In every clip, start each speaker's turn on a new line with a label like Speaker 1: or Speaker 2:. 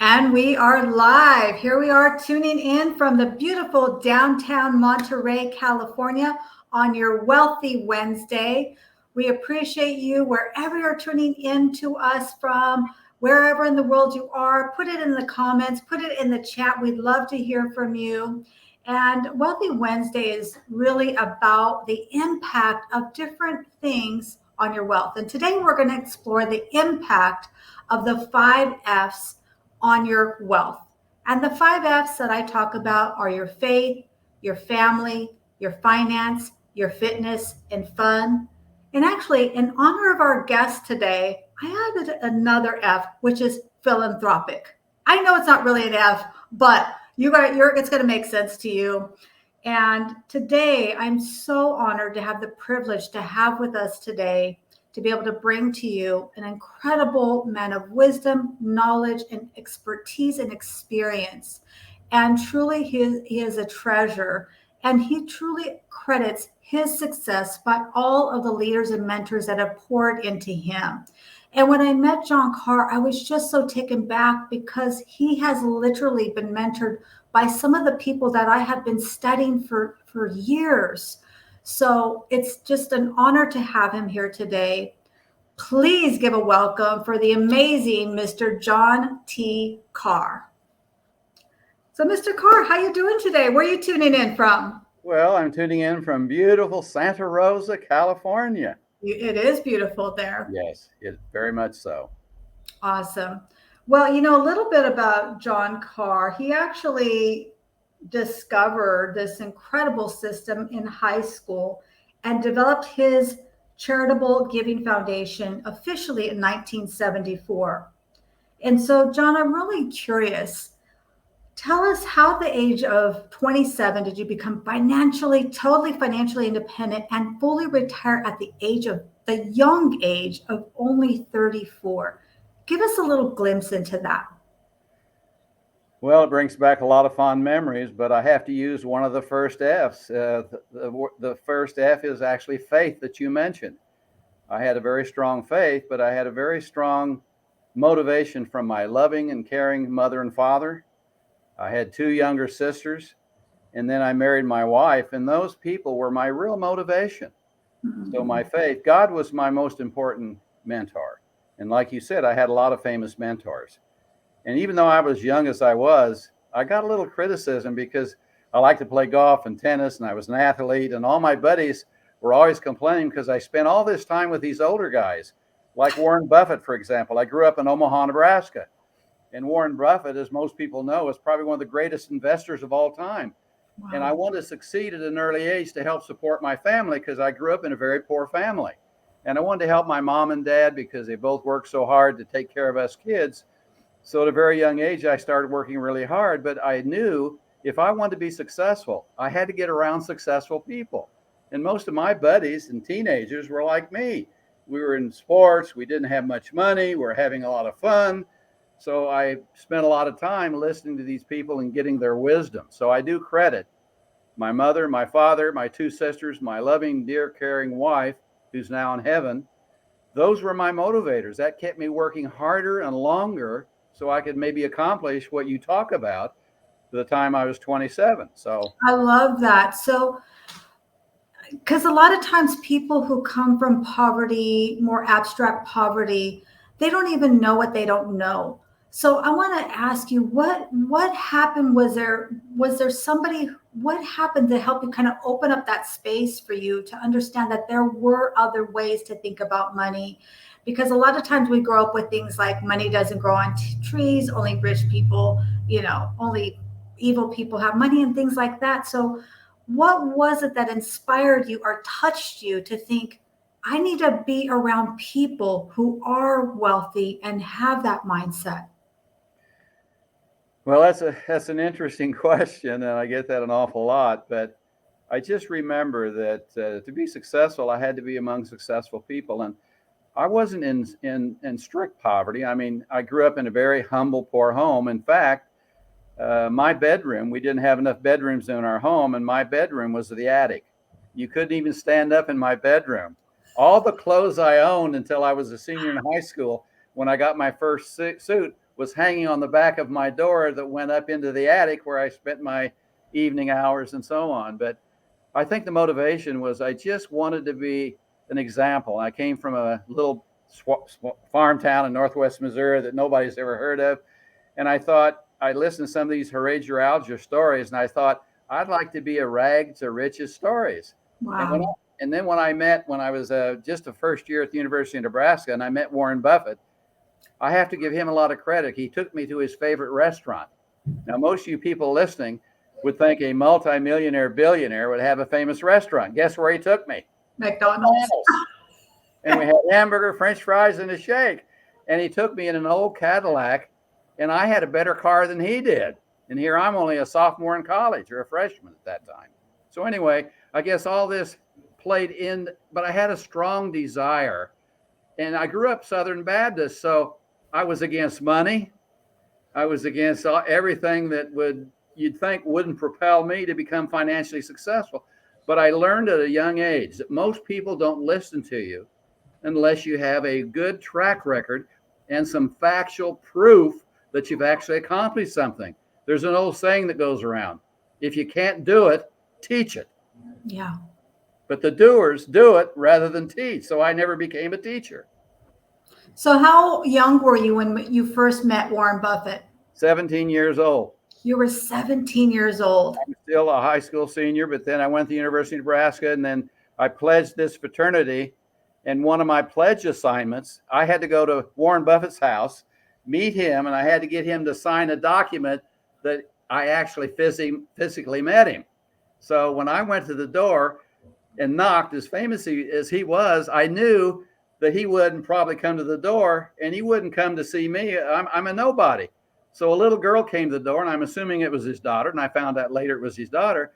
Speaker 1: And we are live. Here we are tuning in from the beautiful downtown Monterey, California on your Wealthy Wednesday. We appreciate you wherever you're tuning in to us from, wherever in the world you are. Put it in the comments, put it in the chat. We'd love to hear from you. And Wealthy Wednesday is really about the impact of different things on your wealth. And today we're going to explore the impact of the 5 F's on your wealth. And the 5 F's that I talk about are your faith, your family, your finance, your fitness, and fun. And actually, in honor of our guest today, I added another F, which is philanthropic. I know it's not really an F, but it's going to make sense to you. And today, I'm so honored to have the privilege to have with us today to be able to bring to you an incredible man of wisdom, knowledge, and expertise and experience. And truly, he is a treasure. And he truly credits his success by all of the leaders and mentors that have poured into him. And when I met John Carr, I was just so taken back because he has literally been mentored by some of the people that I have been studying for years. So it's just an honor to have him here today. Please give a welcome for the amazing Mr. John T. Carr. So, Mr. Carr, how you doing today? Where are you tuning in from?
Speaker 2: Well, I'm tuning in from beautiful Santa Rosa, California.
Speaker 1: It is beautiful there.
Speaker 2: Yes, very much so.
Speaker 1: Awesome. Well, a little bit about John Carr. He actually discovered this incredible system in high school and developed his charitable giving foundation officially in 1974. And so, John, I'm really curious. Tell us, how at the age of 27 did you become totally financially independent and fully retire at the young age of only 34? Give us a little glimpse into that.
Speaker 2: Well, it brings back a lot of fond memories, but I have to use one of the first F's. The first F is actually faith that you mentioned. I had a very strong faith, but I had a very strong motivation from my loving and caring mother and father. I had 2 younger sisters, and then I married my wife, and those people were my real motivation. Mm-hmm. So my faith, God was my most important mentor. And like you said, I had a lot of famous mentors. And even though I was young as I was, I got a little criticism because I liked to play golf and tennis, and I was an athlete, and all my buddies were always complaining because I spent all this time with these older guys, like Warren Buffett, for example. I grew up in Omaha, Nebraska. And Warren Buffett, as most people know, is probably one of the greatest investors of all time. Wow. And I wanted to succeed at an early age to help support my family because I grew up in a very poor family. And I wanted to help my mom and dad because they both worked so hard to take care of us kids. So at a very young age, I started working really hard. But I knew if I wanted to be successful, I had to get around successful people. And most of my buddies and teenagers were like me. We were in sports. We didn't have much money. We were having a lot of fun. So I spent a lot of time listening to these people and getting their wisdom. So I do credit my mother, my father, my 2 sisters, my loving, dear, caring wife, who's now in heaven. Those were my motivators. That kept me working harder and longer so I could maybe accomplish what you talk about the time I was 27. So
Speaker 1: I love that. So, because a lot of times people who come from poverty, more abstract poverty, they don't even know what they don't know. So I want to ask you, what happened? Was there somebody? What happened to help you kind of open up that space for you to understand that there were other ways to think about money? Because a lot of times we grow up with things like money doesn't grow on trees, only rich people, only evil people have money and things like that. So what was it that inspired you or touched you to think, I need to be around people who are wealthy and have that mindset?
Speaker 2: Well, that's an interesting question, and I get that an awful lot. But I just remember that to be successful, I had to be among successful people, and I wasn't in strict poverty. I mean, I grew up in a very humble, poor home. In fact, my bedroom, we didn't have enough bedrooms in our home, and my bedroom was the attic. You couldn't even stand up in my bedroom. All the clothes I owned until I was a senior in high school, when I got my first suit, was hanging on the back of my door that went up into the attic where I spent my evening hours and so on. But I think the motivation was I just wanted to be an example. I came from a little farm town in northwest Missouri that nobody's ever heard of. And I thought, I listened to some of these Heredier stories, and I thought, I'd like to be a rag to riches stories.
Speaker 1: Wow.
Speaker 2: And then when I was just a first year at the University of Nebraska, and I met Warren Buffett, I have to give him a lot of credit. He took me to his favorite restaurant. Now, most of you people listening would think a multimillionaire billionaire would have a famous restaurant. Guess where he took me?
Speaker 1: McDonald's.
Speaker 2: And we had hamburger, French fries, and a shake. And he took me in an old Cadillac, and I had a better car than he did. And here I'm only a sophomore in college or a freshman at that time. So anyway, I guess all this played in, but I had a strong desire. And I grew up Southern Baptist, so I was against money. I was against everything that you'd think wouldn't propel me to become financially successful. But I learned at a young age that most people don't listen to you unless you have a good track record and some factual proof that you've actually accomplished something. There's an old saying that goes around: if you can't do it, teach it.
Speaker 1: Yeah.
Speaker 2: But the doers do it rather than teach. So I never became a teacher.
Speaker 1: So how young were you when you first met Warren Buffett?
Speaker 2: 17 years old.
Speaker 1: You were 17 years old.
Speaker 2: I'm still a high school senior, but then I went to the University of Nebraska, and then I pledged this fraternity. And one of my pledge assignments, I had to go to Warren Buffett's house, meet him, and I had to get him to sign a document that I actually physically met him. So when I went to the door and knocked, as famous as he was, I knew that he wouldn't probably come to the door, and he wouldn't come to see me. I'm a nobody. So a little girl came to the door, and I'm assuming it was his daughter, and I found out later it was his daughter.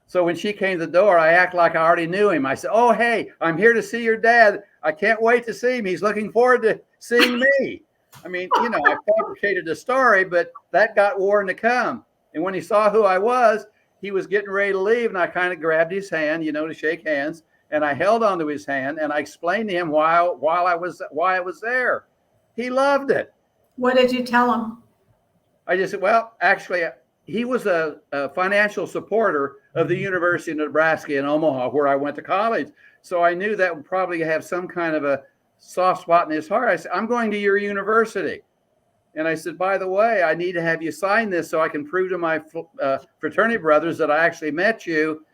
Speaker 2: So when she came to the door, I act like I already knew him. I said, "Oh, hey, I'm here to see your dad. I can't wait to see him. He's looking forward to seeing me." I mean, I fabricated a story, but that got Warren to come. And when he saw who I was, he was getting ready to leave, and I kind of grabbed his hand, to shake hands, and I held onto his hand, and I explained to him why I was there. He loved it.
Speaker 1: What did you tell him?
Speaker 2: I just said, well, actually, he was a financial supporter of the University of Nebraska in Omaha, where I went to college. So I knew that would probably have some kind of a soft spot in his heart. I said, "I'm going to your university." And I said, "By the way, I need to have you sign this so I can prove to my fraternity brothers that I actually met you.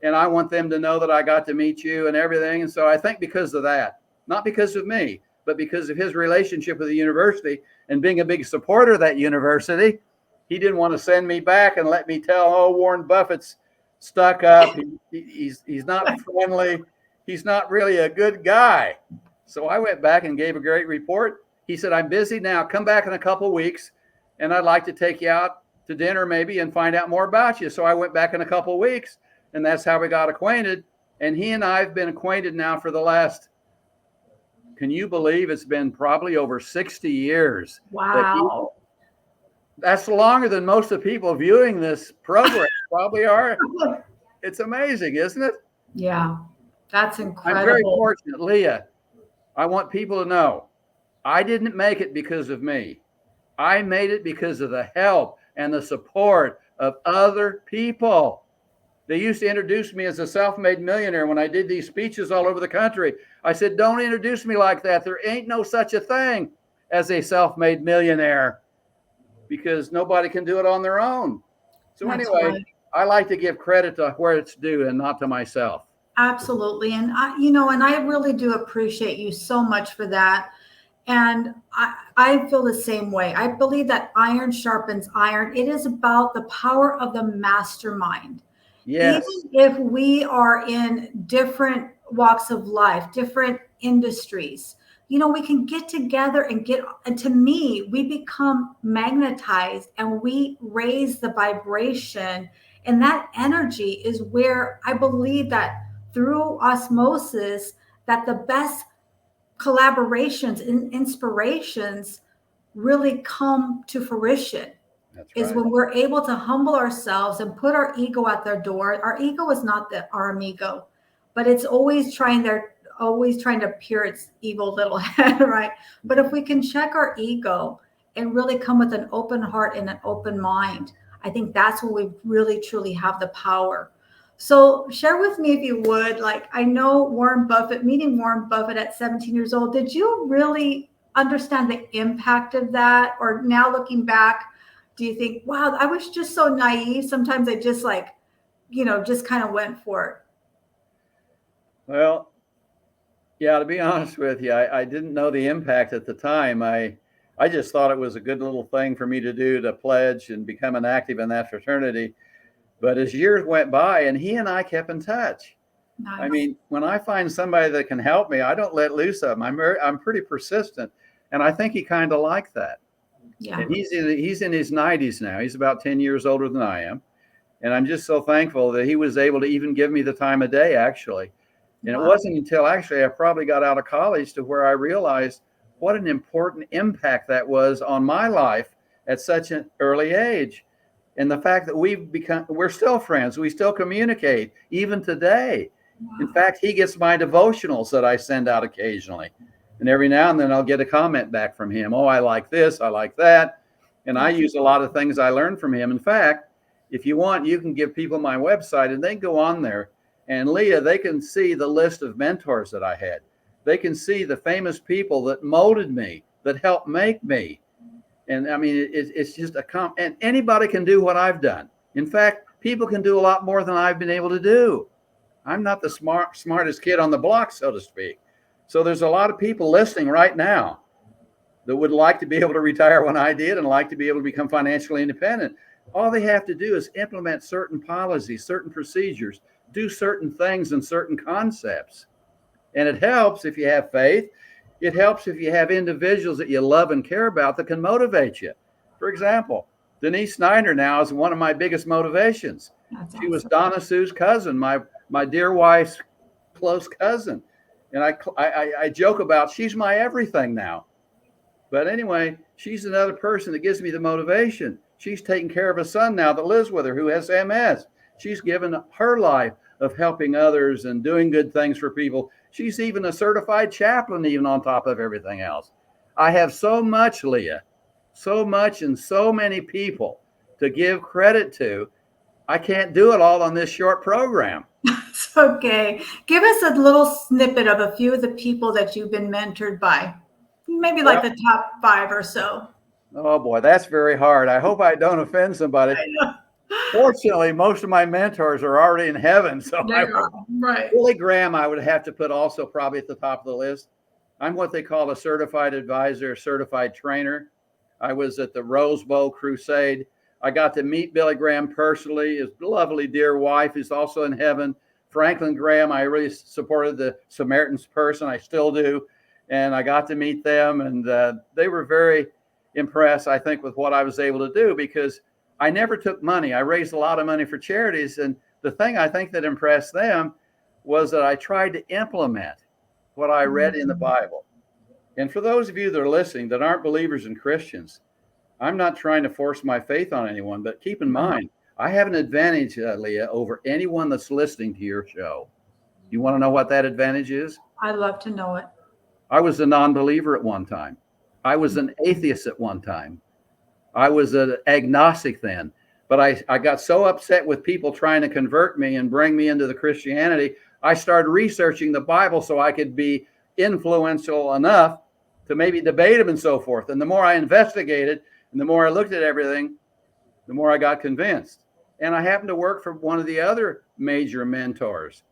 Speaker 2: And I want them to know that I got to meet you and everything." And so I think because of that, not because of me, but because of his relationship with the university and being a big supporter of that university, he didn't want to send me back and let me tell, "Oh, Warren Buffett's stuck up. He's not friendly. He's not really a good guy." So I went back and gave a great report. He said, "I'm busy now. Come back in a couple of weeks, and I'd like to take you out to dinner maybe and find out more about you." So I went back in a couple of weeks, and that's how we got acquainted. And he and I have been acquainted now for the last, can you believe it's been probably over 60 years.
Speaker 1: Wow.
Speaker 2: That's longer than most of the people viewing this program probably are. It's amazing, isn't it?
Speaker 1: Yeah, that's incredible.
Speaker 2: I'm very fortunate, Leah. I want people to know I didn't make it because of me. I made it because of the help and the support of other people. They used to introduce me as a self-made millionaire when I did these speeches all over the country. I said, "Don't introduce me like that. There ain't no such a thing as a self-made millionaire, because nobody can do it on their own." So
Speaker 1: That's
Speaker 2: anyway,
Speaker 1: right.
Speaker 2: I like to give credit to where it's due and not to myself.
Speaker 1: Absolutely. And I really do appreciate you so much for that. And I feel the same way. I believe that iron sharpens iron. It is about the power of the mastermind.
Speaker 2: Yes.
Speaker 1: Even if we are in different walks of life, different industries, we can get together and to me, we become magnetized and we raise the vibration. And that energy is where I believe that through osmosis, that the best collaborations and inspirations really come to fruition.
Speaker 2: That's
Speaker 1: Is
Speaker 2: right.
Speaker 1: when we're able to humble ourselves and put our ego at their door. Our ego is not our amigo, but it's always trying to appear its evil little head, right? But if we can check our ego and really come with an open heart and an open mind. I think that's when we really truly have the power. So share with me, if you would, like, I know meeting Warren Buffett at 17 years old, did you really understand the impact of that? Or now looking back, do you think, wow, I was just so naive. Sometimes I just like, just kind of went for it.
Speaker 2: Well, yeah, to be honest with you, I didn't know the impact at the time. I just thought it was a good little thing for me to do, to pledge and become an active in that fraternity. But as years went by, and he and I kept in touch.
Speaker 1: Nice.
Speaker 2: I mean, when I find somebody that can help me, I don't let loose of them. I'm pretty persistent, and I think he kind of liked that.
Speaker 1: Yeah.
Speaker 2: And he's in his 90s now. He's about 10 years older than I am, and I'm just so thankful that he was able to even give me the time of day, actually. And It wasn't until actually I probably got out of college to where I realized what an important impact that was on my life at such an early age. And the fact that we're still friends, we still communicate even today.
Speaker 1: Wow.
Speaker 2: In fact, he gets my devotionals that I send out occasionally. And every now and then I'll get a comment back from him. Oh, I like this, I like that. And I use a lot of things I learned from him. In fact, if you want, you can give people my website and they can go on there. And Leah, they can see the list of mentors that I had. They can see the famous people that molded me, that helped make me. And I mean, it's just and anybody can do what I've done. In fact, people can do a lot more than I've been able to do. I'm not the smartest kid on the block, so to speak. So there's a lot of people listening right now that would like to be able to retire when I did and like to be able to become financially independent. All they have to do is implement certain policies, certain procedures, do certain things and certain concepts. And it helps if you have faith. It helps if you have individuals that you love and care about that can motivate you. For example, Denise Snyder now is one of my biggest motivations.
Speaker 1: That's
Speaker 2: She was
Speaker 1: awesome.
Speaker 2: Donna Sue's cousin, my dear wife's close cousin. And I joke about she's my everything now. But anyway, she's another person that gives me the motivation. She's taking care of a son now that lives with her who has MS. She's given her life of helping others and doing good things for people. She's even a certified chaplain, even on top of everything else. I have so much, Leah, so much and so many people to give credit to. I can't do it all on this short program.
Speaker 1: It's okay. Give us a little snippet of a few of the people that you've been mentored by. Maybe like the top 5 or so.
Speaker 2: Oh boy, that's very hard. I hope I don't offend somebody.
Speaker 1: I know.
Speaker 2: Fortunately, most of my mentors are already in heaven. So
Speaker 1: Right.
Speaker 2: Billy Graham, I would have to put also probably at the top of the list. I'm what they call a certified advisor, certified trainer. I was at the Rose Bowl Crusade. I got to meet Billy Graham personally. His lovely dear wife is also in heaven. Franklin Graham, I really supported the Samaritan's Purse, and I still do. And I got to meet them, and they were very impressed, I think, with what I was able to do, because I never took money. I raised a lot of money for charities. And the thing I think that impressed them was that I tried to implement what I read in the Bible. And for those of you that are listening that aren't believers and Christians, I'm not trying to force my faith on anyone, but keep in mind, I have an advantage, Leah, over anyone that's listening to your show. You want to know what that advantage is?
Speaker 1: I'd love to know it.
Speaker 2: I was a non-believer at one time. I was an atheist at one time. I was an agnostic then, but I got so upset with people trying to convert me and bring me into the Christianity. I started researching the Bible so I could be influential enough to maybe debate them and so forth. And the more I investigated and the more I looked at everything, the more I got convinced. And I happened to work for one of the other major mentors,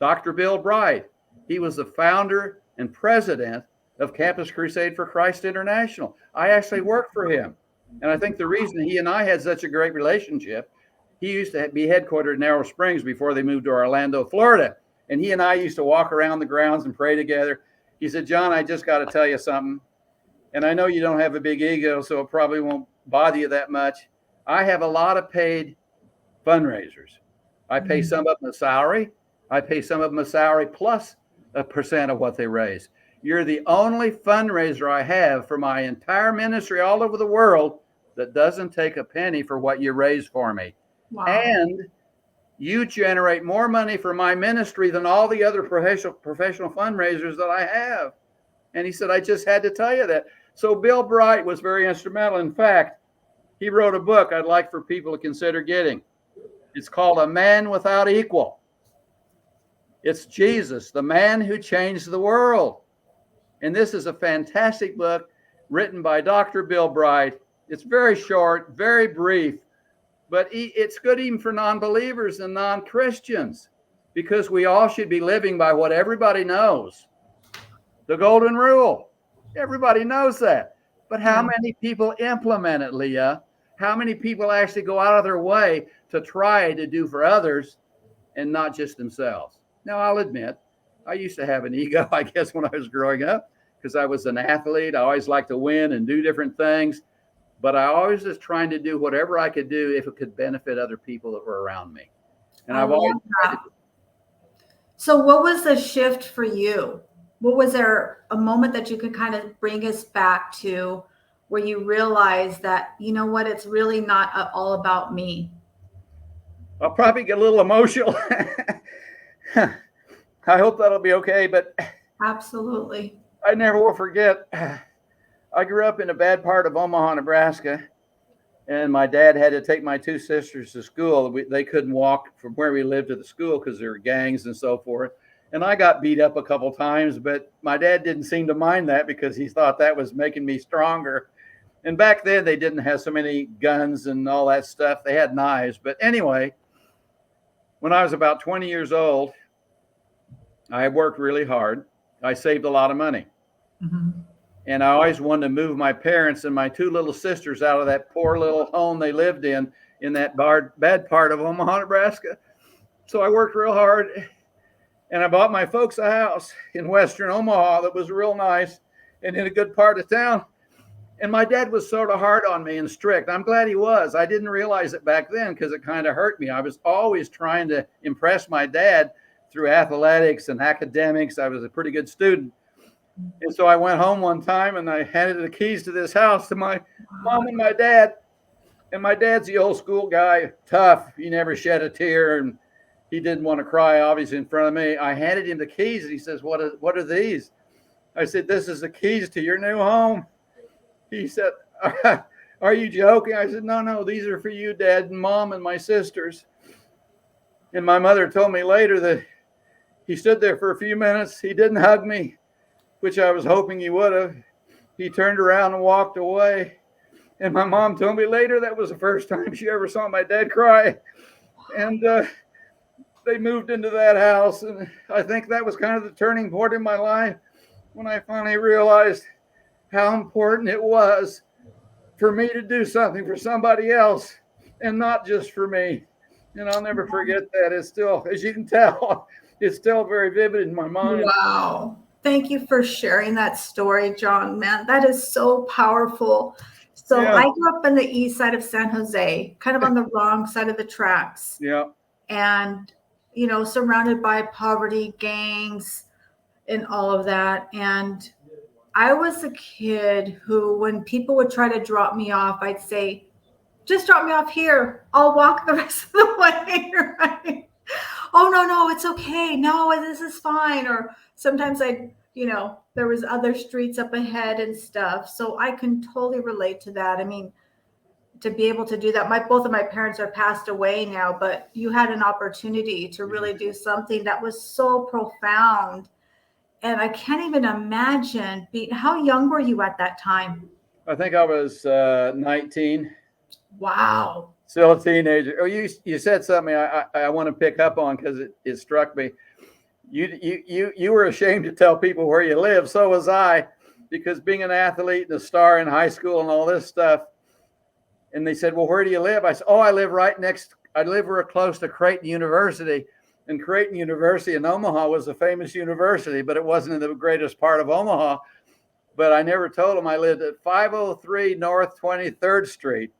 Speaker 2: Dr. Bill Bright. He was the founder and president of Campus Crusade for Christ International. I actually worked for him. And I think the reason he and I had such a great relationship, he used to be headquartered in Arrow Springs before they moved to Orlando, Florida. And he and I used to walk around the grounds and pray together. He said, John, I just got to tell you something. And I know you don't have a big ego, so it probably won't bother you that much. I have a lot of paid fundraisers. I pay some of them a salary. I pay some of them a salary plus a percent of what they raise. You're the only fundraiser I have for my entire ministry all over the world that doesn't take a penny for what you raise for me.
Speaker 1: Wow.
Speaker 2: And you generate more money for my ministry than all the other professional fundraisers that I have. And he said, I just had to tell you that. So Bill Bright was very instrumental. In fact, he wrote a book I'd like for people to consider getting. It's called A Man Without Equal. It's Jesus, the man who changed the world. And this is a fantastic book written by Dr. Bill Bright. It's very short, very brief, but it's good even for non-believers and non-Christians, because we all should be living by what everybody knows. The golden rule. Everybody knows that. But how many people implement it, Leah? How many people actually go out of their way to try to do for others and not just themselves? Now, I'll admit, I used to have an ego, I guess, when I was growing up, because I was an athlete. I always liked to win and do different things. But I always was trying to do whatever I could do if it could benefit other people that were around me. And I've always tried to do.
Speaker 1: So what was the shift for you? What was there a moment that you could kind of bring us back to where you realized that, you know what, it's really not all about me?
Speaker 2: I'll probably get a little emotional. I hope that'll be okay, but
Speaker 1: absolutely.
Speaker 2: I never will forget. I grew up in a bad part of Omaha, Nebraska, and my dad had to take my two sisters to school. They couldn't walk from where we lived to the school because there were gangs and so forth. And I got beat up a couple times, but my dad didn't seem to mind that because he thought that was making me stronger. And back then they didn't have so many guns and all that stuff. They had knives. But anyway, when I was about 20 years old, I worked really hard. I saved a lot of money. Mm-hmm. And I always wanted to move my parents and my two little sisters out of that poor little home they lived in that bad part of Omaha, Nebraska. So I worked real hard, and I bought my folks a house in western Omaha that was real nice and in a good part of town. And my dad was sort of hard on me and strict. I'm glad he was. I didn't realize it back then because it kind of hurt me. I was always trying to impress my dad through athletics and academics. I was a pretty good student. And so I went home one time and I handed the keys to this house to my mom and my dad. And my dad's the old school guy, tough. He never shed a tear, and he didn't want to cry, obviously, in front of me. I handed him the keys and he says, what are these? I said, this is the keys to your new home. He said, are you joking? I said, no, these are for you, Dad, and Mom, and my sisters. And my mother told me later that he stood there for a few minutes. He didn't hug me, which I was hoping he would have. He turned around and walked away. And my mom told me later that was the first time she ever saw my dad cry. And they moved into that house. And I think that was kind of the turning point in my life when I finally realized how important it was for me to do something for somebody else and not just for me. And I'll never forget that. It's still, as you can tell, it's still very vivid in my mind.
Speaker 1: Wow. Thank you for sharing that story, John. Man, that is so powerful. So yeah. I grew up on the east side of San Jose, kind of on the wrong side of the tracks.
Speaker 2: Yeah.
Speaker 1: And, surrounded by poverty, gangs, and all of that. And I was a kid who, when people would try to drop me off, I'd say, just drop me off here. I'll walk the rest of the way, right? Oh, no, it's okay. No, this is fine. Or sometimes there was other streets up ahead and stuff. So I can totally relate to that. I mean, to be able to do that, both of my parents are passed away now, but you had an opportunity to really do something that was so profound. And I can't even imagine how young were you at that time?
Speaker 2: I think I was 19.
Speaker 1: Wow.
Speaker 2: Still a teenager. Oh, you said something I want to pick up on because it struck me. You were ashamed to tell people where you live. So was I, because being an athlete and a star in high school and all this stuff. And they said, well, where do you live? I said, I live real close to Creighton University. And Creighton University in Omaha was a famous university, but it wasn't in the greatest part of Omaha. But I never told them I lived at 503 North 23rd Street,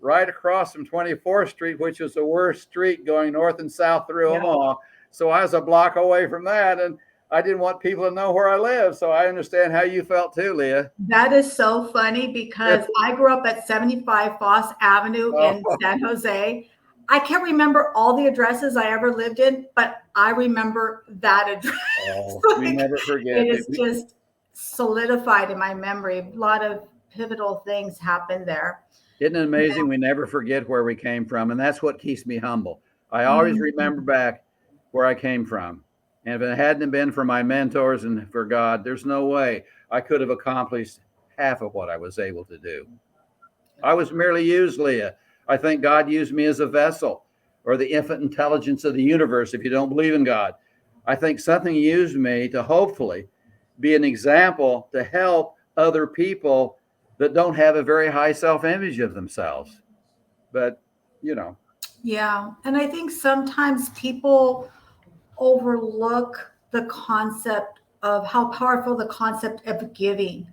Speaker 2: right across from 24th Street, which was the worst street going north and south through Omaha. So I was a block away from that, and I didn't want people to know where I live. So I understand how you felt too, Leah.
Speaker 1: That is so funny because I grew up at 75 Foss Avenue in San Jose. I can't remember all the addresses I ever lived in, but I remember that address.
Speaker 2: We never forget.
Speaker 1: It is just solidified in my memory. A lot of pivotal things happened there.
Speaker 2: Isn't it amazing? We never forget where we came from. And that's what keeps me humble. I always remember
Speaker 1: Mhm.
Speaker 2: back where I came from. And if it hadn't been for my mentors and for God, there's no way I could have accomplished half of what I was able to do. I was merely used, Leah. I think God used me as a vessel, or the infinite intelligence of the universe, if you don't believe in God. I think something used me to hopefully be an example to help other people that don't have a very high self image of themselves. But, you know,
Speaker 1: Yeah. And I think sometimes people overlook the concept of how powerful the concept of giving.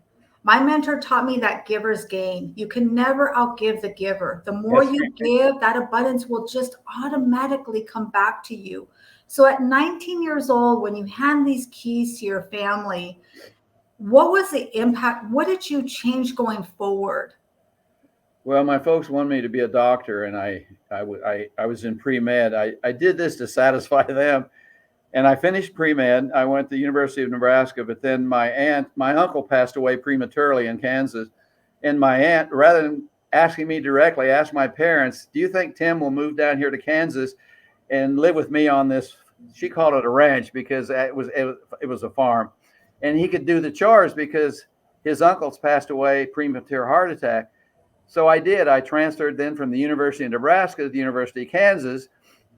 Speaker 1: My mentor taught me that givers gain. You can never outgive the giver. The more
Speaker 2: that's
Speaker 1: you give, that abundance will just automatically come back to you. So at 19 years old, when you hand these keys to your family, what was the impact? What did you change going forward?
Speaker 2: well, my folks wanted me to be a doctor, and I was in pre med. I did this to satisfy them. And I finished pre med. I went to the University of Nebraska, but then my uncle passed away prematurely in Kansas. And my aunt, rather than asking me directly, asked my parents, "Do you think Tim will move down here to Kansas and live with me on this?" She called it a ranch because it was a farm, and he could do the chores because his uncles passed away premature heart attack. So I did. I transferred then from the University of Nebraska to the University of Kansas,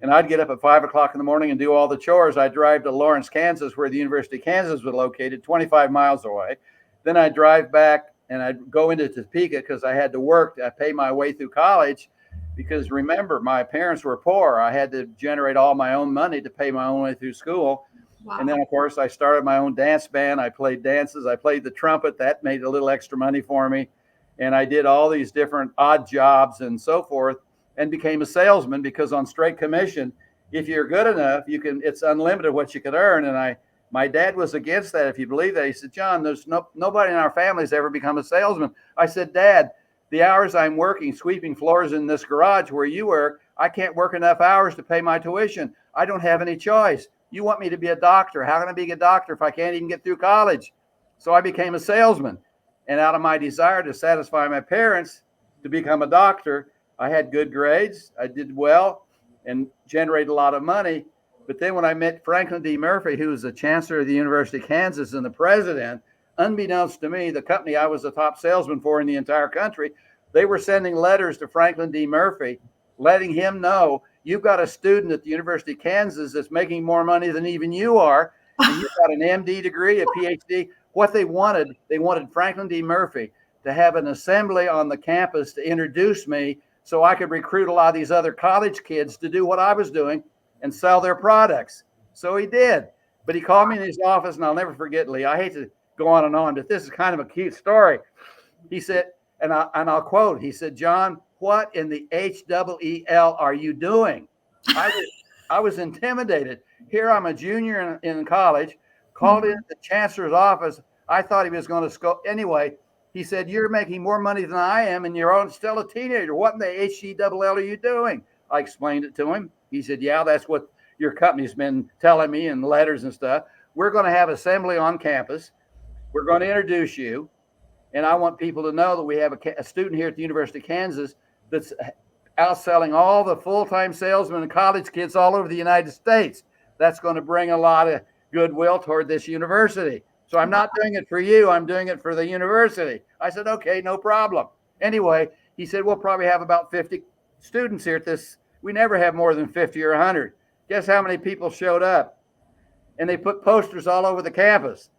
Speaker 2: and I'd get up at 5 o'clock in the morning and do all the chores. I'd drive to Lawrence, Kansas, where the University of Kansas was located, 25 miles away. Then I'd drive back and I'd go into Topeka because I had to work. I pay my way through college because remember, my parents were poor. I had to generate all my own money to pay my own way through school. And then,
Speaker 1: Wow.
Speaker 2: of course, I started my own dance band. I played dances. I played the trumpet. That made a little extra money for me. And I did all these different odd jobs and so forth, and became a salesman because on straight commission, if you're good enough, it's unlimited what you could earn. And my dad was against that. If you believe that, he said, "John, there's nobody in our family has ever become a salesman." I said, "Dad, the hours I'm working sweeping floors in this garage where you work, I can't work enough hours to pay my tuition. I don't have any choice. You want me to be a doctor. How can I be a doctor if I can't even get through college?" So I became a salesman. And out of my desire to satisfy my parents to become a doctor, I had good grades. I did well and generated a lot of money. But then when I met Franklin D. Murphy, who was the chancellor of the University of Kansas and the president, unbeknownst to me, the company I was the top salesman for in the entire country, they were sending letters to Franklin D. Murphy, letting him know, "You've got a student at the University of Kansas that's making more money than even you are, and you've got an MD degree, a PhD." What they wanted Franklin D. Murphy to have an assembly on the campus to introduce me so I could recruit a lot of these other college kids to do what I was doing and sell their products. So he did. But he called me in his office, and I'll never forget, Lee. I hate to go on, but this is kind of a cute story. He said, and I'll quote, he said, "John, what in the HEEL are you doing?" I was intimidated. Here I'm a junior in college, called in
Speaker 1: Mhm.
Speaker 2: the chancellor's office. I thought he was going to go. Anyway, he said, "You're making more money than I am, and you're still a teenager. What in the HEEL are you doing?" I explained it to him. He said, "Yeah, that's what your company's been telling me in letters and stuff. We're going to have assembly on campus. We're going to introduce you. And I want people to know that we have a student here at the University of Kansas that's outselling all the full-time salesmen and college kids all over the United States. That's going to bring a lot of goodwill toward this university. So I'm not doing it for you. I'm doing it for the university." I said, "Okay, no problem." Anyway, he said, "We'll probably have about 50 students here at this. We never have more than 50 or 100. Guess how many people showed up?" And they put posters all over the campus.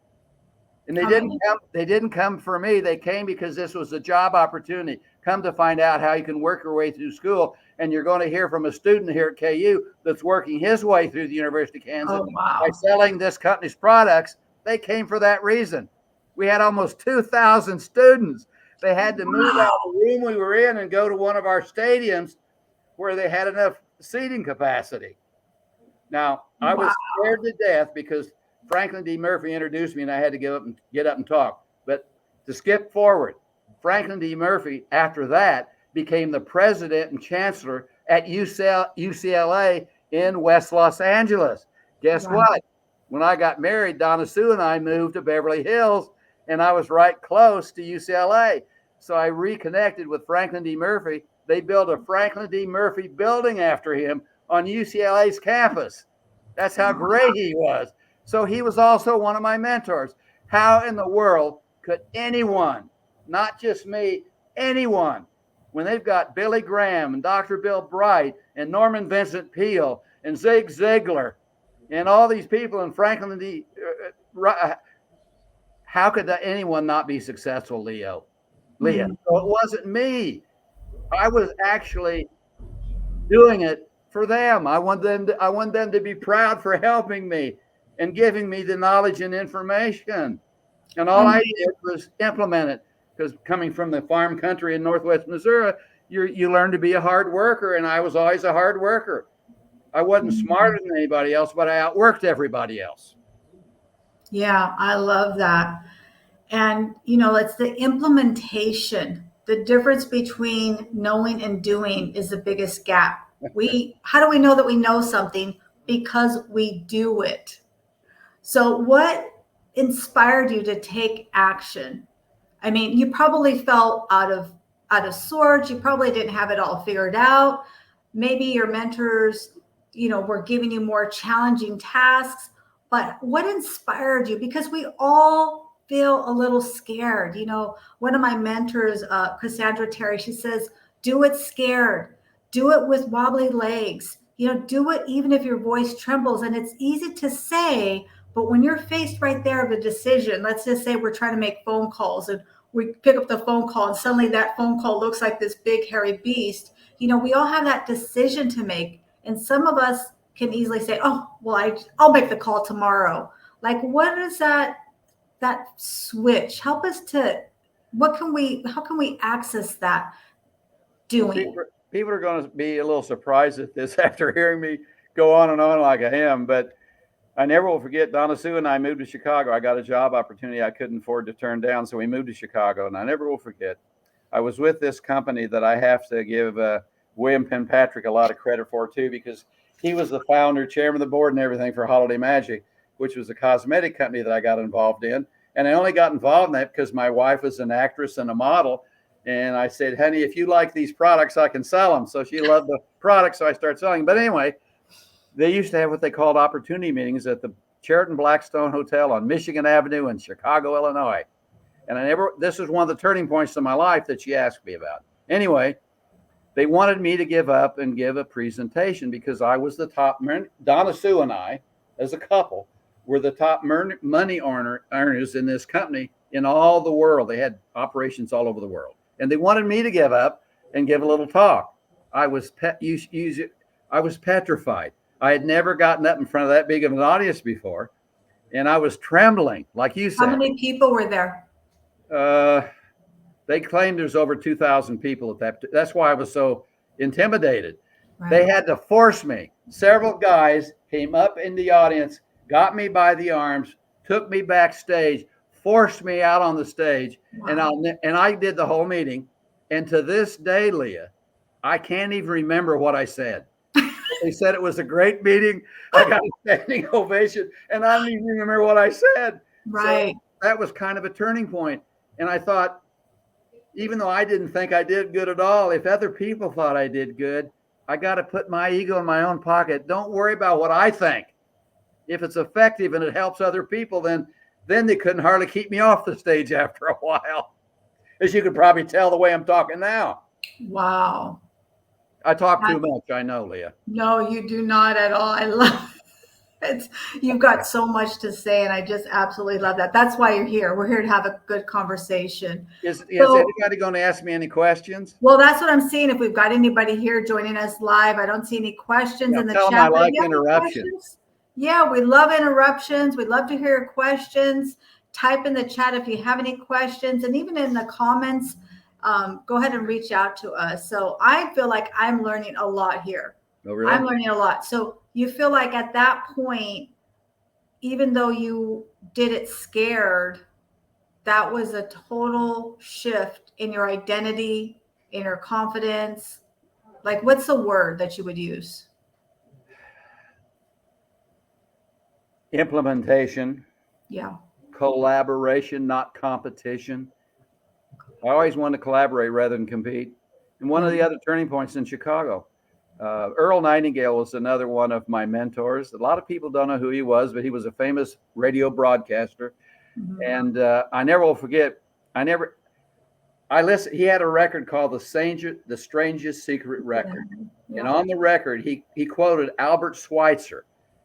Speaker 2: And they
Speaker 1: How
Speaker 2: didn't
Speaker 1: many?
Speaker 2: come, they didn't come for me. They came because this was a job opportunity. Come to find out how you can work your way through school. And you're going to hear from a student here at KU that's working his way through the University of Kansas
Speaker 1: Oh,
Speaker 2: by
Speaker 1: wow.
Speaker 2: selling this company's products. They came for that reason. We had almost 2,000 students. They had to move out
Speaker 1: Wow.
Speaker 2: of the room we were in and go to one of our stadiums where they had enough seating capacity. Now, I
Speaker 1: Wow.
Speaker 2: was scared to death because Franklin D. Murphy introduced me and I had to get up and talk. But to skip forward, Franklin D. Murphy, after that, became the president and chancellor at UCLA in West Los Angeles. Guess
Speaker 1: Wow.
Speaker 2: what? When I got married, Donna Sue and I moved to Beverly Hills, and I was right close to UCLA. So I reconnected with Franklin D. Murphy. They built a Franklin D. Murphy building after him on UCLA's campus. That's how great he was. So he was also one of my mentors. How in the world could anyone, not just me, anyone, when they've got Billy Graham and Dr. Bill Bright and Norman Vincent Peale and Zig Ziglar and all these people in Franklin D. How could anyone not be successful, Leah? So it wasn't me. I was actually doing it for them. I want them to be proud for helping me and giving me the knowledge and information. And all I did was implement it, because coming from the farm country in Northwest Missouri, you learn to be a hard worker, and I was always a hard worker. I wasn't smarter than anybody else, but I outworked everybody else.
Speaker 1: Yeah, I love that. And, it's the implementation. The difference between knowing and doing is the biggest gap. How do we know that we know something? Because we do it. So what inspired you to take action? I mean, you probably felt out of sorts. You probably didn't have it all figured out. Maybe your mentors, were giving you more challenging tasks. But what inspired you? Because we all feel a little scared. One of my mentors, Cassandra Terry, she says, do it scared. Do it with wobbly legs. Do it even if your voice trembles. And it's easy to say, but when you're faced right there of a decision, let's just say we're trying to make phone calls and we pick up the phone call and suddenly that phone call looks like this big hairy beast. We all have that decision to make. And some of us can easily say, oh, well, I'll make the call tomorrow. Like, what is that switch? Help us to, how can we access that doing?
Speaker 2: People are going to be a little surprised at this after hearing me go on and on like I am, but I never will forget, Donna Sue and I moved to Chicago. I got a job opportunity I couldn't afford to turn down, so we moved to Chicago, and I never will forget. I was with this company that I have to give William Penpatrick a lot of credit for, too, because he was the founder, chairman of the board, and everything for Holiday Magic, which was a cosmetic company that I got involved in. And I only got involved in that because my wife was an actress and a model. And I said, honey, if you like these products, I can sell them. So she loved the products, so I started selling. But anyway, they used to have what they called opportunity meetings at the Sheraton Blackstone Hotel on Michigan Avenue in Chicago, Illinois. And this was one of the turning points in my life that she asked me about. Anyway, they wanted me to give up and give a presentation because I was the top. Donna Sue and I, as a couple, were the top money earners in this company in all the world. They had operations all over the world. And they wanted me to give up and give a little talk. I was petrified. I had never gotten up in front of that big of an audience before. And I was trembling, like you said.
Speaker 1: How many people were there?
Speaker 2: They claimed there's over 2,000 people at that. That's why I was so intimidated.
Speaker 1: Right.
Speaker 2: They had to force me. Several guys came up in the audience, got me by the arms, took me backstage, forced me out on the stage. Wow. And I did the whole meeting. And to this day, Leah, I can't even remember what I said. They said it was a great meeting. I got a standing ovation, and I don't even remember what I said.
Speaker 1: Right.
Speaker 2: So that was kind of a turning point. And I thought, even though I didn't think I did good at all, if other people thought I did good, I got to put my ego in my own pocket. Don't worry about what I think. If it's effective and it helps other people, then they couldn't hardly keep me off the stage after a while. As you could probably tell the way I'm talking now.
Speaker 1: Wow.
Speaker 2: I talk too much, I know, Leah.
Speaker 1: No, you do not at all. I love it. You've got so much to say, and I just absolutely love that. That's why you're here. We're here to have a good conversation.
Speaker 2: Is anybody going to ask me any questions?
Speaker 1: Well, that's what I'm seeing. If we've got anybody here joining us live, I don't see any questions in the chat.
Speaker 2: I like interruptions.
Speaker 1: Yeah, we love interruptions. We'd love to hear your questions. Type in the chat if you have any questions, and even in the comments, go ahead and reach out to us. So I feel like I'm learning a lot here.
Speaker 2: Oh, really?
Speaker 1: I'm learning a lot. So you feel like at that point, even though you did it scared, that was a total shift in your identity, in your confidence. Like, what's the word that you would use?
Speaker 2: Implementation.
Speaker 1: Yeah.
Speaker 2: collaboration, not competition. I always wanted to collaborate rather than compete. And one of the other turning points in Chicago, Earl Nightingale was another one of my mentors. A lot of people don't know who he was, but he was a famous radio broadcaster.
Speaker 1: Mm-hmm.
Speaker 2: And I never will forget. I listened. He had a record called "The Strangest Secret Record," and on the record, he quoted Albert Schweitzer,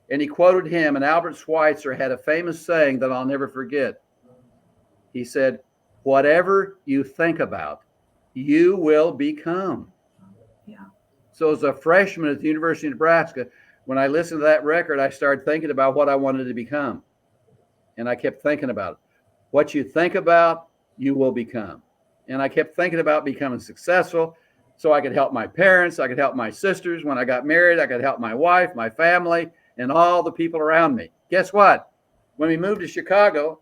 Speaker 2: and he quoted him. And Albert Schweitzer had a famous saying that I'll never forget. He said, "Whatever you think about, you will become."
Speaker 1: Yeah.
Speaker 2: So as a freshman at the University of Nebraska, when I listened to that record, I started thinking about what I wanted to become. And I kept thinking about it. What you think about, you will become. And I kept thinking about becoming successful so I could help my parents, I could help my sisters. When I got married, I could help my wife, my family, and all the people around me. Guess what? When we moved to Chicago,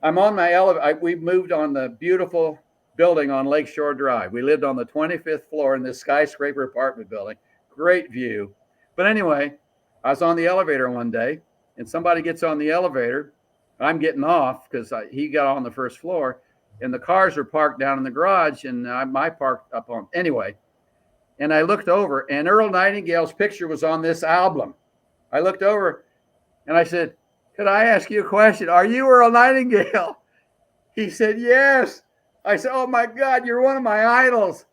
Speaker 2: I'm on my elevator. We moved on the beautiful building on Lakeshore Drive. We lived on the 25th floor in this skyscraper apartment building. Great view. But anyway, I was on the elevator one day, and somebody gets on the elevator. I'm getting off because he got on the first floor, and the cars are parked down in the garage, and I parked up on. Anyway, and I looked over, and Earl Nightingale's picture was on this album. I looked over, and I said, "Could I ask you a question? Are you Earl Nightingale?" He said, "Yes." I said, "Oh my God, you're one of my idols."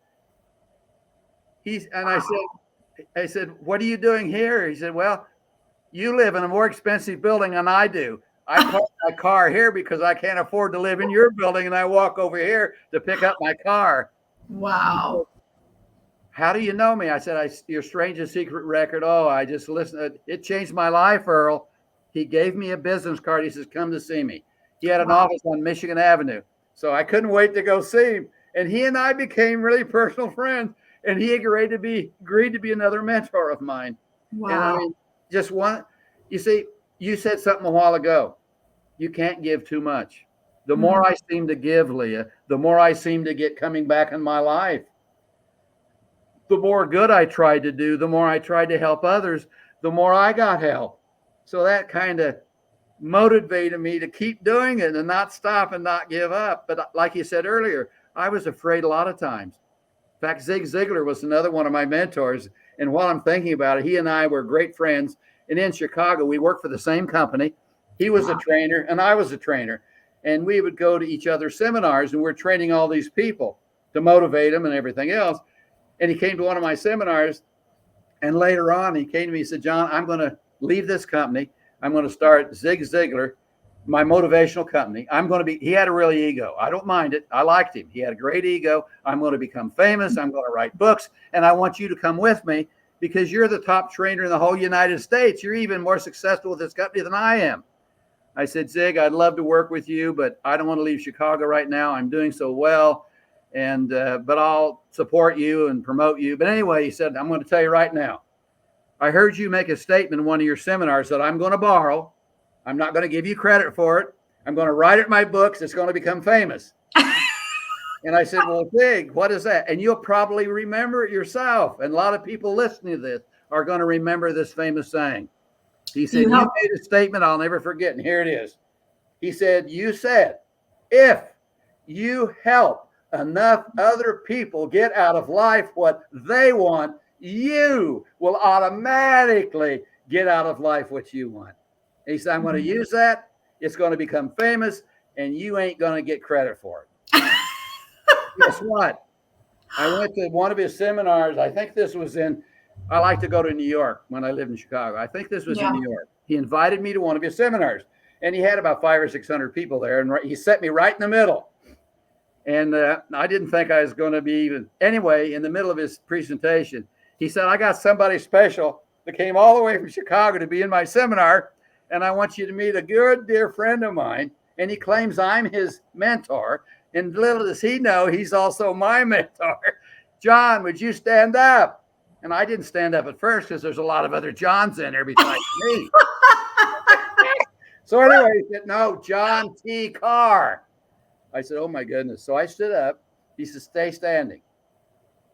Speaker 2: I said, "What are you doing here?" He said, "Well, you live in a more expensive building than I do. I park my car here because I can't afford to live in your building, and I walk over here to pick up my car."
Speaker 1: Wow.
Speaker 2: "How do you know me?" I said, "Your Strangest Secret Record. Oh, I just listened. It changed my life, Earl." He gave me a business card. He says, "Come to see me." He had an office on Michigan Avenue. So I couldn't wait to go see him. And he and I became really personal friends. And he agreed to be another mentor of mine.
Speaker 1: Wow.
Speaker 2: And I mean, just one, you see, you said something a while ago. You can't give too much. The more I seem to give, Leah, the more I seem to get coming back in my life. The more good I tried to do, the more I tried to help others, the more I got help. So that kind of motivated me to keep doing it and not stop and not give up. But like you said earlier, I was afraid a lot of times. In fact, Zig Ziglar was another one of my mentors. And while I'm thinking about it, he and I were great friends. And in Chicago, we worked for the same company. He was a trainer and I was a trainer. And we would go to each other's seminars, and we're training all these people to motivate them and everything else. And he came to one of my seminars, and later on he came to me and said, "John, I'm going to leave this company. I'm going to start Zig Ziglar, my motivational company. He had a real ego. I don't mind it. I liked him. He had a great ego. I'm going to become famous. I'm going to write books. And I want you to come with me because you're the top trainer in the whole United States. You're even more successful with this company than I am." I said, "Zig, I'd love to work with you, but I don't want to leave Chicago right now. I'm doing so well. But I'll support you and promote you." But anyway, he said, "I'm going to tell you right now. I heard you make a statement in one of your seminars that I'm going to borrow. I'm not going to give you credit for it. I'm going to write it in my books. It's going to become famous." And I said, "Well, Zig, what is that?" And you'll probably remember it yourself. And a lot of people listening to this are going to remember this famous saying. He said, "You made a statement I'll never forget." And here it is. He said, "You said, if you help enough other people get out of life what they want, you will automatically get out of life what you want." And he said, "I'm going to use that. It's going to become famous, and you ain't going to get credit for it." Guess what? I went to one of his seminars. I think this was I like to go to New York when I lived in Chicago. I think this was in New York. He invited me to one of his seminars, and he had about 500 or 600 people there, and he set me right in the middle. And I didn't think I was going to be even. Anyway, in the middle of his presentation, he said, "I got somebody special that came all the way from Chicago to be in my seminar, and I want you to meet a good, dear friend of mine." And he claims I'm his mentor. And little does he know, he's also my mentor. "John, would you stand up?" And I didn't stand up at first because there's a lot of other Johns in there besides me. So anyway, he said, "No, John T. Carr." I said, "Oh my goodness." So I stood up. He said, "Stay standing.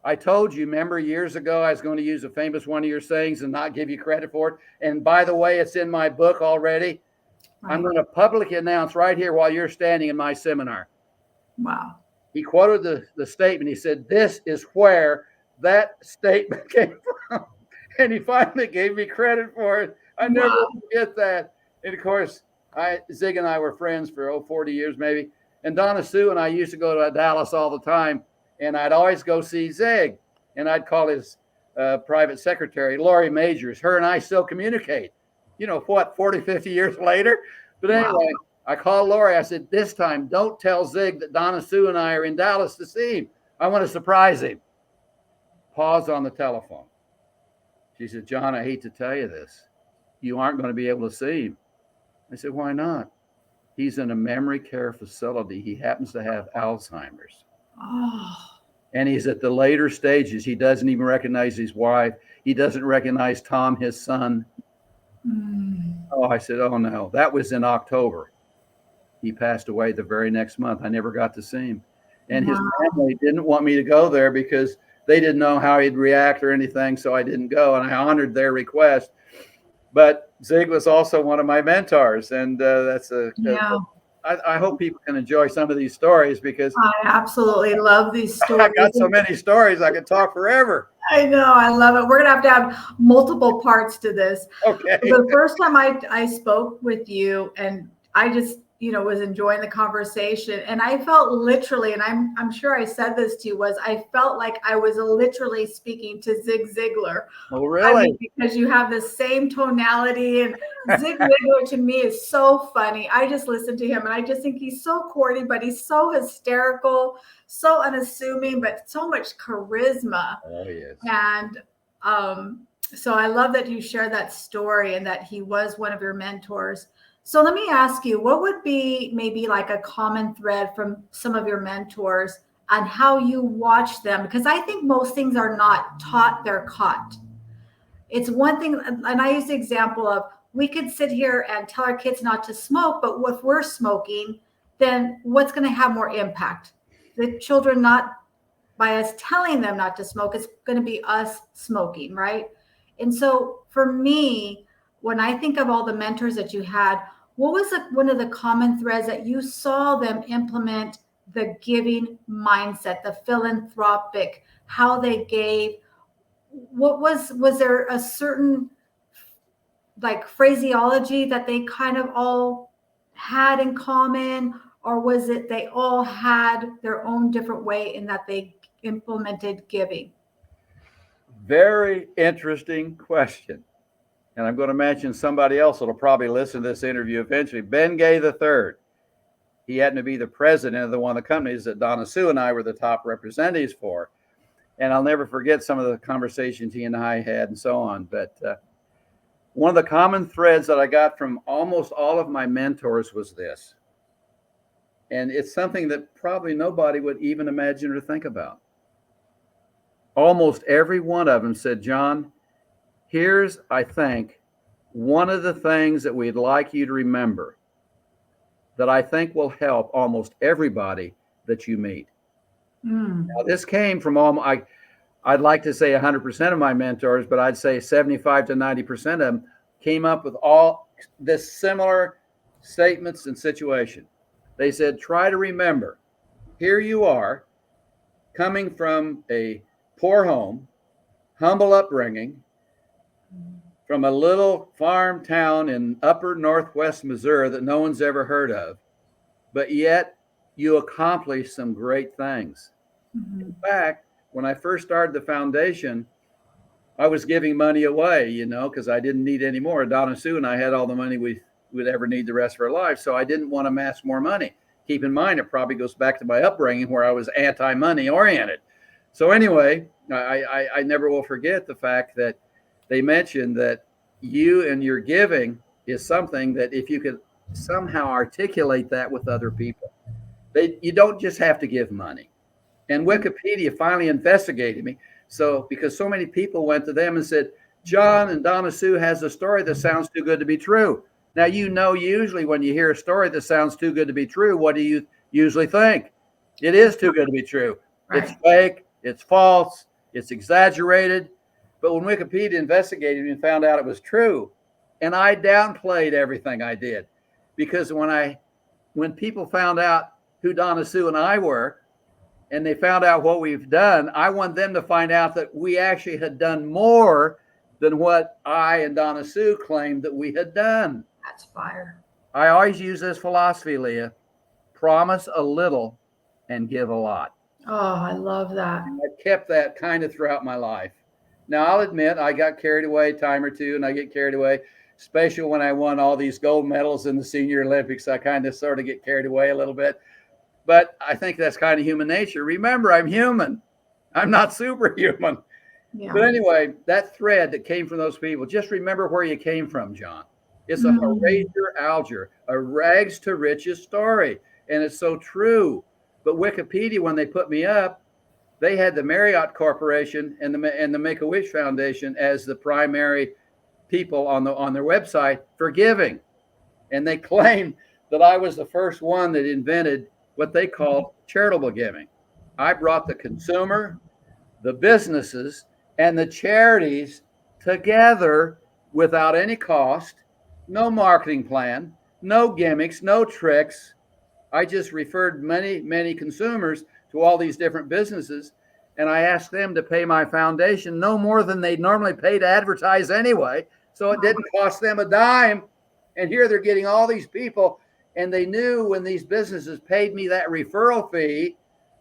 Speaker 2: I told you, remember years ago, I was going to use a famous one of your sayings and not give you credit for it. And by the way, it's in my book already." I'm
Speaker 1: Right.
Speaker 2: going to publicly announce right here while you're standing in my seminar.
Speaker 1: Wow.
Speaker 2: He quoted the statement. He said, "This is where that statement came from." And he finally gave me credit for it. I never
Speaker 1: Wow.
Speaker 2: will forget that. And of course, Zig and I were friends for 40 years maybe. And Donna Sue and I used to go to Dallas all the time. And I'd always go see Zig. And I'd call his private secretary, Lori Majors. Her and I still communicate. 40, 50 years later. But
Speaker 1: Wow.
Speaker 2: anyway, I called Lori. I said, "This time, don't tell Zig that Donna Sue and I are in Dallas to see him. I want to surprise him." Pause on the telephone. She said, "John, I hate to tell you this. You aren't going to be able to see him." I said, "Why not?" "He's in a memory care facility. He happens to have Alzheimer's.
Speaker 1: Oh.
Speaker 2: And he's at the later stages. He doesn't even recognize his wife. He doesn't recognize Tom, his son." Oh, I said, "Oh, no." That was in October. He passed away the very next month. I never got to see him. And his family didn't want me to go there because they didn't know how he'd react or anything, so I didn't go, and I honored their request. But Zig was also one of my mentors, and I hope people can enjoy some of these stories because
Speaker 1: I absolutely love these stories.
Speaker 2: I got so many stories I could talk forever.
Speaker 1: I know, I love it. We're gonna have multiple parts to this.
Speaker 2: Okay.
Speaker 1: The first time I spoke with you, and I just was enjoying the conversation, and I felt literally, and I'm sure I said this to you, was I felt like I was literally speaking to Zig Ziglar.
Speaker 2: Oh, really?
Speaker 1: I mean, because you have the same tonality, and Zig Ziglar to me is so funny. I just listen to him, and I just think he's so corny, but he's so hysterical, so unassuming, but so much charisma.
Speaker 2: Oh, yes.
Speaker 1: And so I love that you share that story and that he was one of your mentors. So let me ask you, what would be maybe like a common thread from some of your mentors on how you watch them? Because I think most things are not taught, they're caught. It's one thing, and I use the example of we could sit here and tell our kids not to smoke, but if we're smoking, then what's going to have more impact? The children, not by us telling them not to smoke, it's going to be us smoking, right? And so for me, when I think of all the mentors that you had, what was one of the common threads that you saw them implement the giving mindset, the philanthropic, how they gave? What was there a certain like phraseology that they kind of all had in common, or was it they all had their own different way in that they implemented giving?
Speaker 2: Very interesting question. And I'm going to mention somebody else that'll probably listen to this interview eventually. Ben Gay III. He happened to be the president of one of the companies that Donna Sue and I were the top representatives for. And I'll never forget some of the conversations he and I had and so on. But one of the common threads that I got from almost all of my mentors was this. And it's something that probably nobody would even imagine or think about. Almost every one of them said, "John, here's, I think, one of the things that we'd like you to remember that I think will help almost everybody that you meet." Now, this came from I'd like to say 100% of my mentors, but I'd say 75 to 90% of them came up with all this similar statements and situation. They said, "Try to remember, here you are coming from a poor home, humble upbringing, from a little farm town in upper northwest Missouri that no one's ever heard of, but yet you accomplished some great things." In fact, when I first started the foundation, I was giving money away, because I didn't need any more. Donna Sue and I had all the money we would ever need the rest of our lives, so I didn't want to amass more money. Keep in mind, it probably goes back to my upbringing where I was anti-money oriented. So anyway, I never will forget the fact that they mentioned that you and your giving is something that if you could somehow articulate that with other people, you don't just have to give money. And Wikipedia finally investigated me. So because so many people went to them and said, "John and Donna Sue has a story that sounds too good to be true." Now, usually when you hear a story that sounds too good to be true, what do you usually think? It is too good to be true. Right. It's fake, it's false, it's exaggerated. But when Wikipedia investigated and found out it was true, and I downplayed everything I did, because when people found out who Donna Sue and I were, and they found out what we've done, I want them to find out that we actually had done more than what I and Donna Sue claimed that we had done.
Speaker 1: That's fire.
Speaker 2: I always use this philosophy, Leah: promise a little and give a lot.
Speaker 1: Oh, I love that.
Speaker 2: And I've kept that kind of throughout my life. Now, I'll admit I got carried away a time or two, and I get carried away, especially when I won all these gold medals in the Senior Olympics. I kind of sort of get carried away a little bit. But I think that's kind of human nature. Remember, I'm human. I'm not superhuman.
Speaker 1: Yeah.
Speaker 2: But anyway, that thread that came from those people, just remember where you came from, John. It's a Horatio Alger, a rags to riches story. And it's so true. But Wikipedia, when they put me up, they had the Marriott Corporation and the Make-A-Wish Foundation as the primary people on their website for giving. And they claimed that I was the first one that invented what they called charitable giving. I brought the consumer, the businesses, and the charities together without any cost, no marketing plan, no gimmicks, no tricks. I just referred many consumers to all these different businesses, and I asked them to pay my foundation no more than they normally pay to advertise anyway, so it didn't cost them a dime. And here they're getting all these people, and they knew when these businesses paid me that referral fee,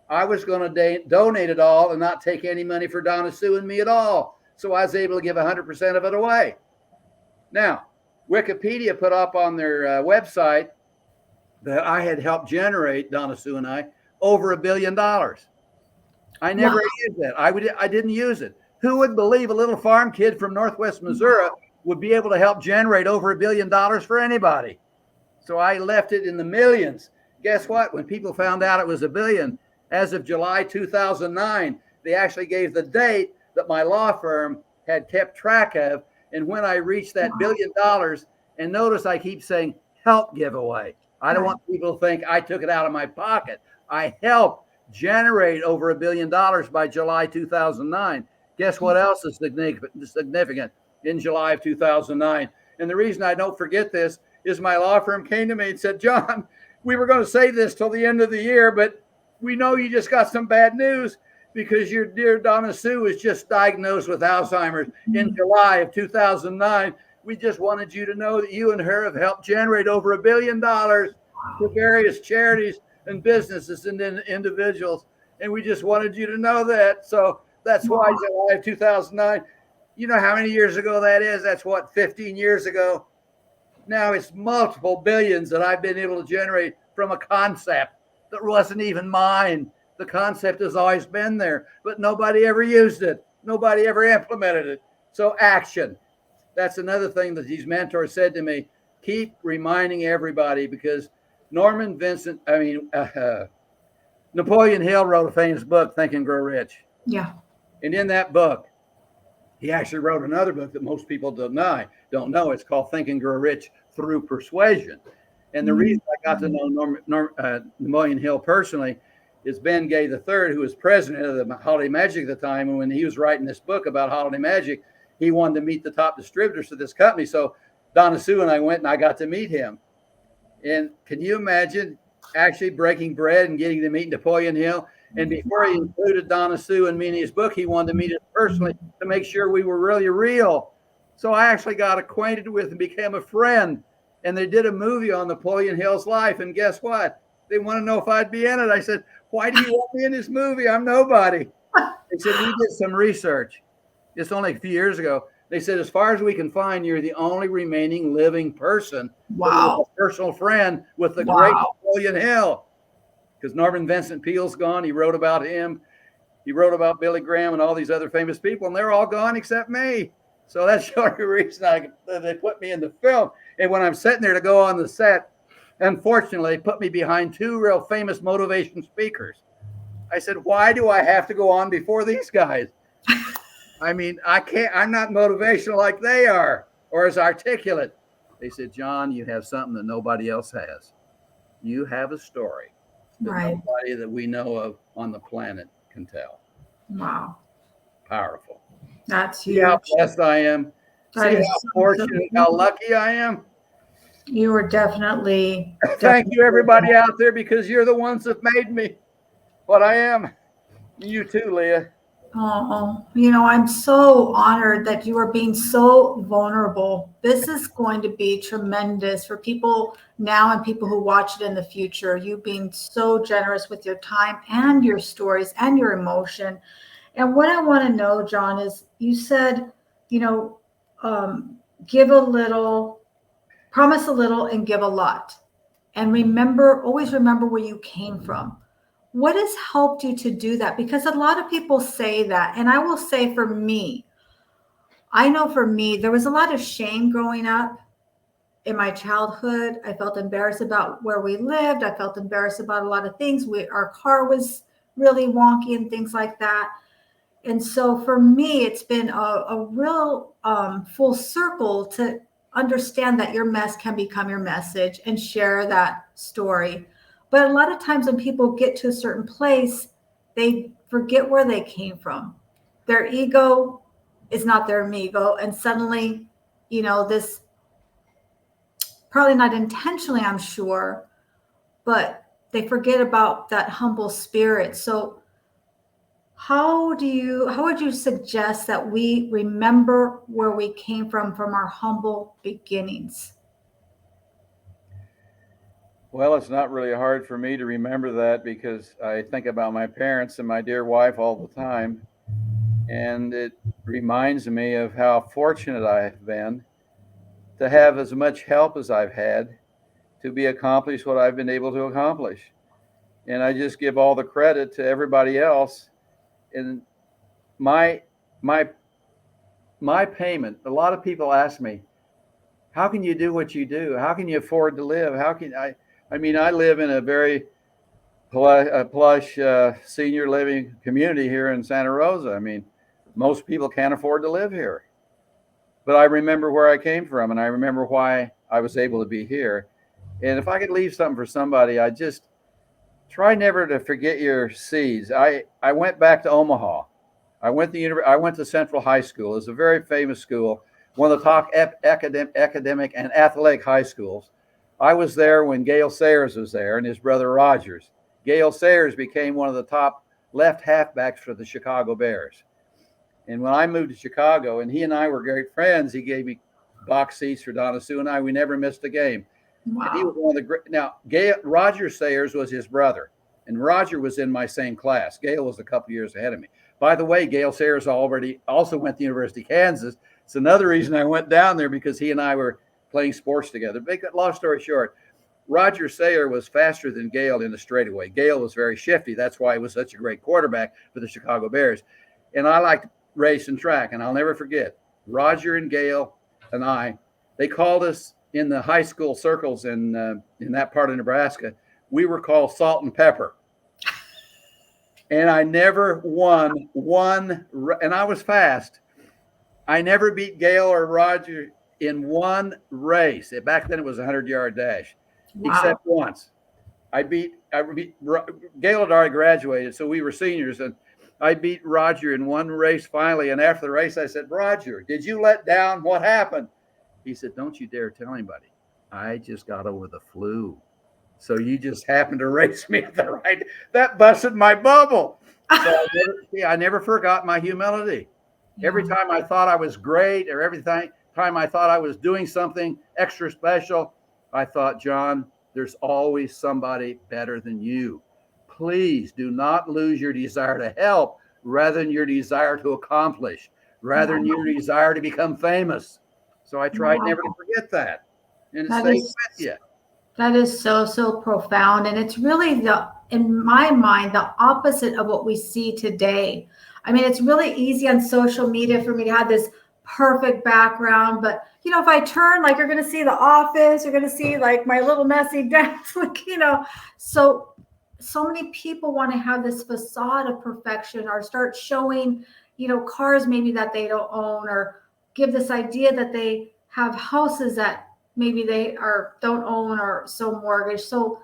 Speaker 2: I was going to donate it all and not take any money for Donna Sue and me at all. So I was able to give 100% of it away. Now, Wikipedia put up on their website that I had helped generate, Donna Sue and I, over $1 billion. I never used that. I didn't use it. Who would believe a little farm kid from Northwest Missouri would be able to help generate over $1 billion for anybody? So I left it in the millions. Guess what? When people found out it was $1 billion, as of July 2009, they actually gave the date that my law firm had kept track of. And when I reached that $1 billion, and notice I keep saying help giveaway. I don't want people to think I took it out of my pocket. I helped generate over $1 billion by July 2009. Guess what else is significant in July of 2009? And the reason I don't forget this is my law firm came to me and said, John, we were going to say this till the end of the year, but we know you just got some bad news because your dear Donna Sue was just diagnosed with Alzheimer's in July of 2009. We just wanted you to know that you and her have helped generate over $1 billion to various charities and businesses and individuals. And we just wanted you to know that. So that's why July of 2009, you know how many years ago that is? That's what, 15 years ago? Now it's multiple billions that I've been able to generate from a concept that wasn't even mine. The concept has always been there, but nobody ever used it. Nobody ever implemented it. So action. That's another thing that these mentors said to me. Keep reminding everybody, because Napoleon Hill wrote a famous book, Think and Grow Rich.
Speaker 1: Yeah.
Speaker 2: And in that book, he actually wrote another book that most people don't know. It's called Think and Grow Rich Through Persuasion. And the reason I got to know Napoleon Hill personally is Ben Gay III, who was president of the Holiday Magic at the time. And when he was writing this book about Holiday Magic, he wanted to meet the top distributors of this company. So Donna Sue and I went and I got to meet him. And can you imagine actually breaking bread and getting to meet Napoleon Hill? And before he included Donna Sue and me in his book, he wanted to meet us personally to make sure we were really real. So I actually got acquainted with and became a friend. And they did a movie on Napoleon Hill's life. And guess what? They want to know if I'd be in it. I said, why do you want me in this movie? I'm nobody. They said, we did some research. It's only a few years ago. They said, as far as we can find, you're the only remaining living person.
Speaker 1: Wow.
Speaker 2: A personal friend with the great Napoleon Hill. Because Norman Vincent Peale's gone. He wrote about him. He wrote about Billy Graham and all these other famous people, and they're all gone except me. So that's the only reason they put me in the film. And when I'm sitting there to go on the set, unfortunately, they put me behind two real famous motivation speakers. I said, why do I have to go on before these guys? I mean, I'm not motivational like they are or as articulate. They said, John, you have something that nobody else has. You have a story that nobody that we know of on the planet can tell.
Speaker 1: Wow.
Speaker 2: Powerful.
Speaker 1: That's huge.
Speaker 2: See how blessed I am. See how fortunate, how lucky I am.
Speaker 1: You were definitely.
Speaker 2: Thank you, everybody out there, because you're the ones that made me what I am. You too, Leah.
Speaker 1: Oh, I'm so honored that you are being so vulnerable. This is going to be tremendous for people now and people who watch it in the future. You being so generous with your time and your stories and your emotion. And what I want to know, John, is you said, you know, give a little, promise a little, and give a lot. And remember, always remember where you came from. What has helped you to do that? Because a lot of people say that. And I will say for me, I know for me, there was a lot of shame growing up in my childhood. I felt embarrassed about where we lived. I felt embarrassed about a lot of things. Our car was really wonky and things like that. And so for me, it's been a real full circle to understand that your mess can become your message and share that story. But a lot of times when people get to a certain place, they forget where they came from. Their ego is not their amigo. And suddenly, this probably not intentionally, I'm sure, but they forget about that humble spirit. So how would you suggest that we remember where we came from our humble beginnings?
Speaker 2: Well, it's not really hard for me to remember that because I think about my parents and my dear wife all the time. And it reminds me of how fortunate I have been to have as much help as I've had to be accomplished what I've been able to accomplish. And I just give all the credit to everybody else. And my my my payment, a lot of people ask me, how can you do what you do? How can you afford to live? How can I mean, I live in a very plush senior living community here in Santa Rosa. I mean, most people can't afford to live here. But I remember where I came from and I remember why I was able to be here. And if I could leave something for somebody, I just try never to forget your seeds. I went back to Omaha. I went to Central High School. It's a very famous school, one of the top academic and athletic high schools. I was there when Gale Sayers was there and his brother Rogers. Gale Sayers became one of the top left halfbacks for the Chicago Bears. And when I moved to Chicago, and he and I were great friends, he gave me box seats for Donna Sue and I. We never missed a game. And he was
Speaker 1: Wow.
Speaker 2: one of the great. Now, Roger Sayers was his brother, and Roger was in my same class. Gale was a couple years ahead of me. By the way, Gale Sayers also went to University of Kansas. It's another reason I went down there because he and I were playing sports together. Long story short, Roger Sayer was faster than Gale in the straightaway. Gale was very shifty. That's why he was such a great quarterback for the Chicago Bears. And I liked race and track, and I'll never forget Roger and Gale and they called us in the high school circles in that part of Nebraska. We were called Salt and Pepper, and I never won one. And I was fast. I never beat Gale or Roger in one race. Back then it was a 100-yard dash,
Speaker 1: Wow.
Speaker 2: except once. I beat Gale had already graduated, so we were seniors, and I beat Roger in one race finally. And after the race, I said, Roger, did you let down? What happened? He said, don't you dare tell anybody. I just got over the flu. So you just happened to race me at the right. That busted my bubble. So I never forgot my humility. Every
Speaker 1: Yeah.
Speaker 2: time I thought I was great, or every time I thought I was doing something extra special, I thought, John, there's always somebody better than you. Please do not lose your desire to help rather than your desire to accomplish, rather than your desire to become famous. So I tried never to
Speaker 1: Wow.
Speaker 2: forget that. And it
Speaker 1: That
Speaker 2: stays
Speaker 1: is
Speaker 2: with you.
Speaker 1: that is so so profound, and it's really in my mind the opposite of what we see today. I mean, it's really easy on social media for me to have this perfect background, but if I turn, like, you're going to see the office, you're going to see like my little messy desk, like, so many people want to have this facade of perfection or start showing, cars maybe that they don't own, or give this idea that they have houses that maybe they are don't own or so mortgage. So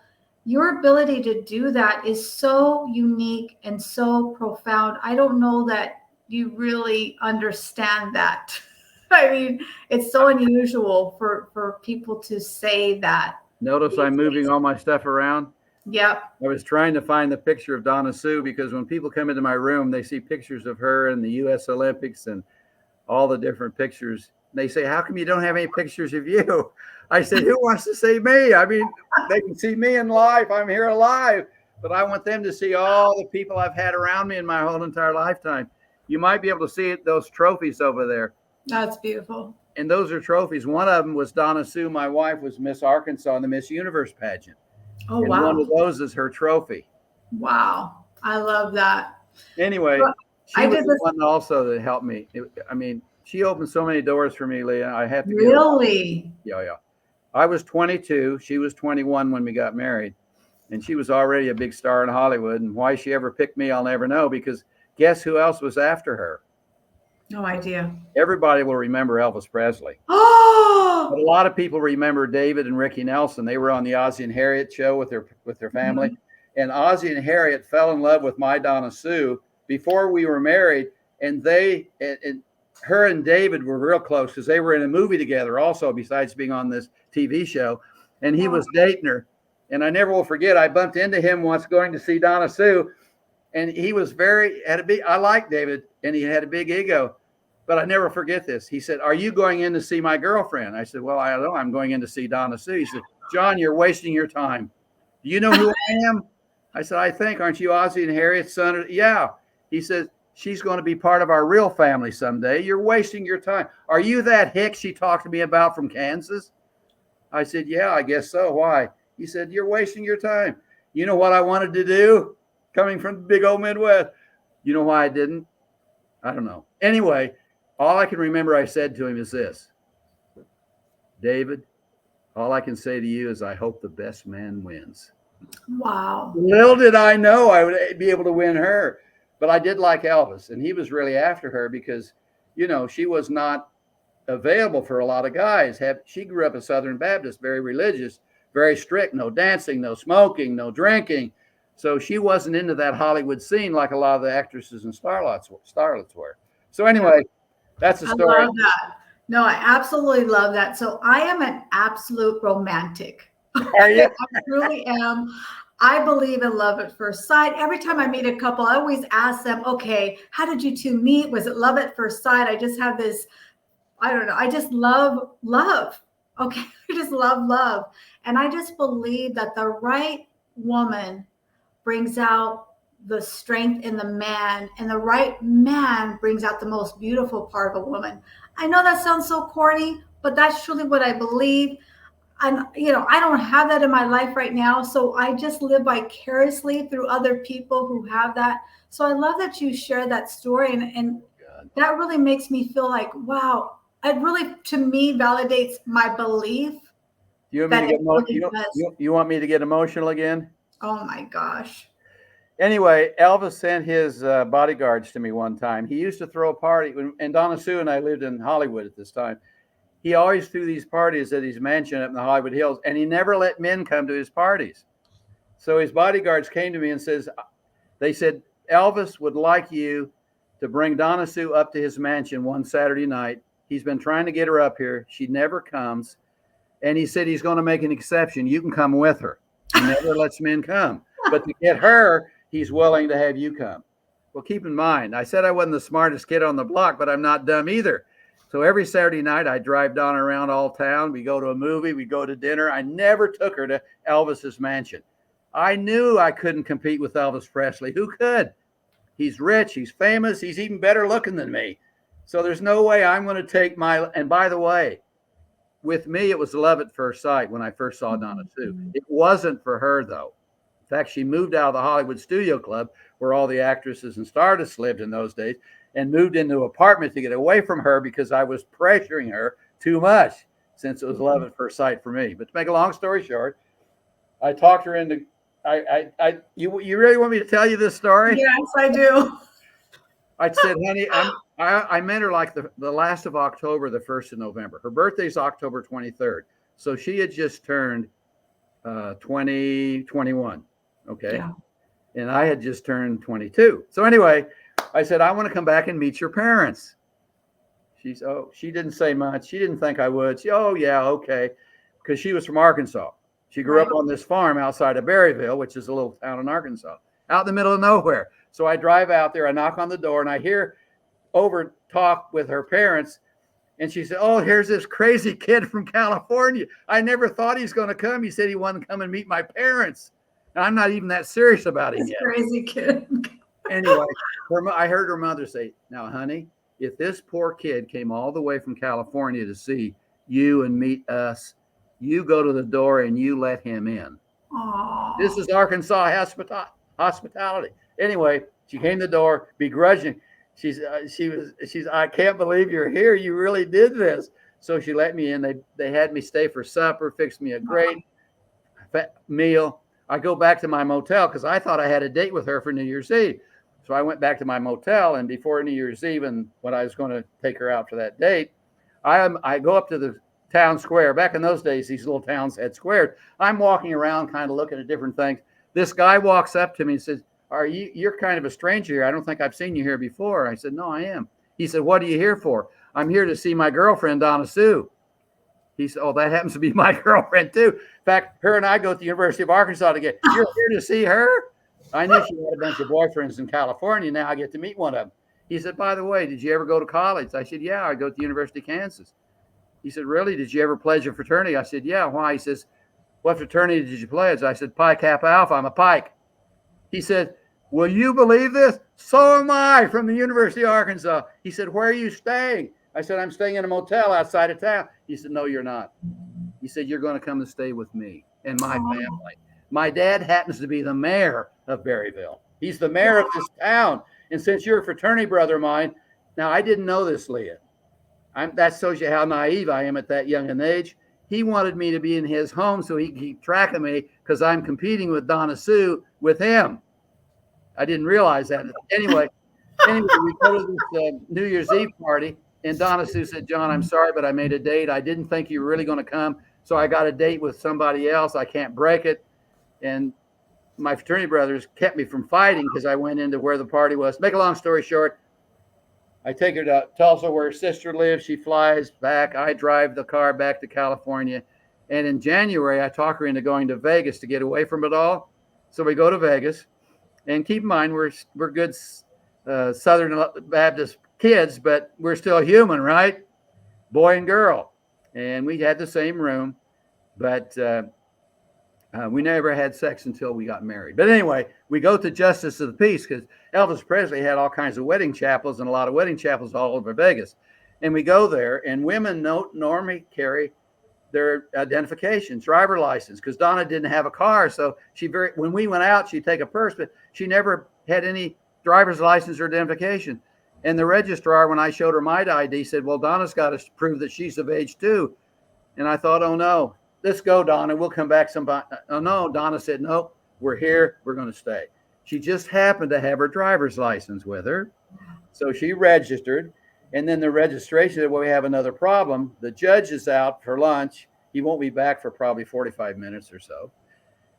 Speaker 1: your ability to do that is so unique and so profound. I don't know that you really understand that. I mean, it's so unusual for people to say that.
Speaker 2: Notice I'm moving all my stuff around.
Speaker 1: Yep.
Speaker 2: I was trying to find the picture of Donna Sue because when people come into my room, they see pictures of her in the U.S. Olympics and all the different pictures. They say, how come you don't have any pictures of you? I said, who wants to see me? I mean, they can see me in life. I'm here alive, but I want them to see all the people I've had around me in my whole entire lifetime. You might be able to see those trophies over there.
Speaker 1: That's beautiful.
Speaker 2: And those are trophies. One of them was Donna Sue. My wife was Miss Arkansas in the Miss Universe pageant.
Speaker 1: Oh,
Speaker 2: and
Speaker 1: wow.
Speaker 2: One of those is her trophy.
Speaker 1: Wow. I love that.
Speaker 2: Anyway,
Speaker 1: well,
Speaker 2: she was the one also that helped me. I mean, she opened so many doors for me, Leah. I have to
Speaker 1: really.
Speaker 2: Yeah. I was 22. She was 21 when we got married, and she was already a big star in Hollywood. And why she ever picked me, I'll never know. Because guess who else was after her?
Speaker 1: No idea.
Speaker 2: Everybody will remember Elvis Presley.
Speaker 1: Oh.
Speaker 2: But a lot of people remember David and Ricky Nelson. They were on the Ozzie and Harriet show with their family. Mm-hmm. And Ozzie and Harriet fell in love with my Donna Sue before we were married. And her and David were real close because they were in a movie together also, besides being on this TV show. And he was dating her. And I never will forget, I bumped into him once going to see Donna Sue. And he was I like David, and he had a big ego. But I never forget this. He said, are you going in to see my girlfriend? I said, well, I don't know. I'm going in to see Donna Sue. He said, John, you're wasting your time. Do you know who I am? I said, I think. Aren't you Ozzie and Harriet's son? Yeah. He said, she's going to be part of our real family someday. You're wasting your time. Are you that hick she talked to me about from Kansas? I said, yeah, I guess so. Why? He said, you're wasting your time. You know what I wanted to do coming from the big old Midwest? You know why I didn't? I don't know. Anyway, all I can remember I said to him is this: David, all I can say to you is I hope the best man wins.
Speaker 1: Wow.
Speaker 2: Little did I know I would be able to win her. But I did like Elvis, and he was really after her because, she was not available for a lot of guys. She grew up a Southern Baptist, very religious, very strict, no dancing, no smoking, no drinking. So she wasn't into that Hollywood scene like a lot of the actresses and starlets were. So anyway, that's a story.
Speaker 1: I love that. No, I absolutely love that. So I am an absolute romantic.
Speaker 2: Are you?
Speaker 1: I truly am. I believe in love at first sight. Every time I meet a couple, I always ask them, okay, how did you two meet? Was it love at first sight? I just have this, I don't know. I just love love. Okay. I just love love. And I just believe that the right woman brings out the strength in the man, and the right man brings out the most beautiful part of a woman. I know that sounds so corny, but that's truly what I believe. And, I don't have that in my life right now. So I just live vicariously through other people who have that. So I love that you share that story. And that really makes me feel like, wow, it really, to me, validates my belief.
Speaker 2: You want me to get emotional again?
Speaker 1: Oh my gosh.
Speaker 2: Anyway, Elvis sent his bodyguards to me one time. He used to throw a party, and Donna Sue and I lived in Hollywood at this time. He always threw these parties at his mansion up in the Hollywood Hills, and he never let men come to his parties. So his bodyguards came to me and they said, Elvis would like you to bring Donna Sue up to his mansion one Saturday night. He's been trying to get her up here. She never comes. And he said he's going to make an exception. You can come with her. He never lets men come. But to get her, he's willing to have you come. Well, keep in mind, I said I wasn't the smartest kid on the block, but I'm not dumb either. So every Saturday night, I drive Donna around all town. We go to a movie. We go to dinner. I never took her to Elvis's mansion. I knew I couldn't compete with Elvis Presley. Who could? He's rich. He's famous. He's even better looking than me. So there's no way I'm going to take and by the way, with me, it was love at first sight when I first saw Donna Sue. It wasn't for her, though. In fact, she moved out of the Hollywood Studio Club, where all the actresses and stardust lived in those days, and moved into an apartment to get away from her because I was pressuring her too much, since it was love at first sight for me. But to make a long story short, I talked her into. You really want me to tell you this story?
Speaker 1: Yes, I do.
Speaker 2: I said, honey, I met her like the last of October, the 1st of November. Her birthday's October 23rd. So she had just turned 21. Okay. Yeah. And I had just turned 22. So anyway, I said, I want to come back and meet your parents. She didn't say much. She didn't think I would. Oh, yeah, okay. Because she was from Arkansas. She grew up on this farm outside of Berryville, which is a little town in Arkansas, out in the middle of nowhere. So I drive out there, I knock on the door, and I hear over talk with her parents. And she said, oh, here's this crazy kid from California. I never thought he's going to come. He said he wanted to come and meet my parents. And I'm not even that serious about him yet.
Speaker 1: Crazy kid.
Speaker 2: Anyway, I heard her mother say, now, honey, if this poor kid came all the way from California to see you and meet us, you go to the door and you let him in.
Speaker 1: Aww.
Speaker 2: This is Arkansas hospitality. Anyway, she came to the door, begrudging. She's, I can't believe you're here. You really did this. So she let me in. They had me stay for supper, fixed me a great meal. I go back to my motel because I thought I had a date with her for New Year's Eve. So I went back to my motel, and before New Year's Eve and when I was going to take her out for that date, I go up to the town square. Back in those days, these little towns had squares. I'm walking around kind of looking at different things. This guy walks up to me and says, you're kind of a stranger here. I don't think I've seen you here before. I said, no, I am. He said, what are you here for? I'm here to see my girlfriend, Donna Sue. He said, oh, that happens to be my girlfriend too. In fact, her and I go to the University of Arkansas together. You're here to see her? I knew she had a bunch of boyfriends in California. Now I get to meet one of them. He said, by the way, did you ever go to college? I said, yeah, I go to the University of Kansas. He said, really? Did you ever pledge a fraternity? I said, yeah. Why? He says, what fraternity did you pledge? I said, Pi Kappa Alpha. I'm a Pike. He said, will you believe this? So am I, from the University of Arkansas. He said, where are you staying? I said, I'm staying in a motel outside of town. He said, no, you're not. He said, you're going to come and stay with me and my family. My dad happens to be the mayor of Berryville. He's the mayor of this town. And since you're a fraternity brother of mine, now I didn't know this, Leah. That shows you how naive I am at that young an age. He wanted me to be in his home so he could keep track of me because I'm competing with Donna Sue with him. I didn't realize that. Anyway, we go to this New Year's Eve party, and Donna Sue said, John, I'm sorry, but I made a date. I didn't think you were really going to come, so I got a date with somebody else. I can't break it. And my fraternity brothers kept me from fighting because I went into where the party was. Make a long story short, I take her to Tulsa where her sister lives. She flies back. I drive the car back to California. And in January, I talk her into going to Vegas to get away from it all. So we go to Vegas. And keep in mind, we're good Southern Baptist kids, but we're still human, right? Boy and girl. And we had the same room, but we never had sex until we got married. But anyway, we go to Justice of the Peace because Elvis Presley had all kinds of wedding chapels and a lot of wedding chapels all over Vegas. And we go there, and women normally carry their identifications, driver license, because Donna didn't have a car. So when we went out, she'd take a purse, but she never had any driver's license or identification. And the registrar, when I showed her my ID, said, well, Donna's got to prove that she's of age too. And I thought, oh no, let's go, Donna. We'll come back sometime. Oh no, Donna said, nope, we're here. We're going to stay. She just happened to have her driver's license with her. So she registered. And then the registration said, well, we have another problem. The judge is out for lunch. He won't be back for probably 45 minutes or so.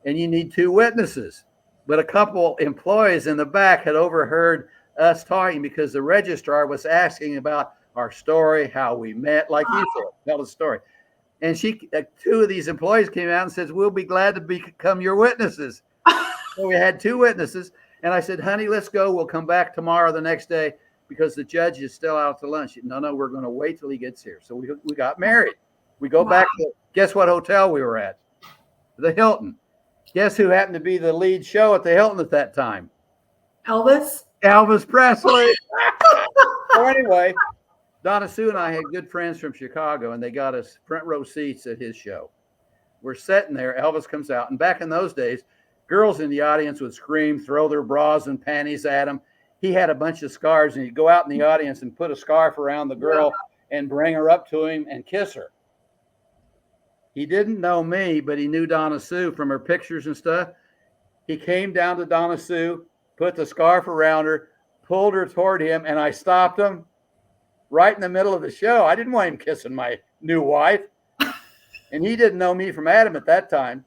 Speaker 2: And you need 2 witnesses. But a couple employees in the back had overheard us talking because the registrar was asking about our story, how we met, like you said, tell the story. And 2 of these employees came out and says, we'll be glad to become your witnesses. So we had 2 witnesses. And I said, honey, let's go. We'll come back tomorrow, the next day, because the judge is still out to lunch. No, we're going to wait till he gets here. So we got married. We go back to, guess what hotel we were at? The Hilton. Guess who happened to be the lead show at the Hilton at that time?
Speaker 1: Elvis
Speaker 2: Presley. So anyway, Donna Sue and I had good friends from Chicago, and they got us front row seats at his show. We're sitting there. Elvis comes out. And back in those days, girls in the audience would scream, throw their bras and panties at him. He had a bunch of scarves, and he'd go out in the audience and put a scarf around the girl and bring her up to him and kiss her. He didn't know me, but he knew Donna Sue from her pictures and stuff. He came down to Donna Sue, put the scarf around her, pulled her toward him, and I stopped him right in the middle of the show. I didn't want him kissing my new wife. And he didn't know me from Adam at that time.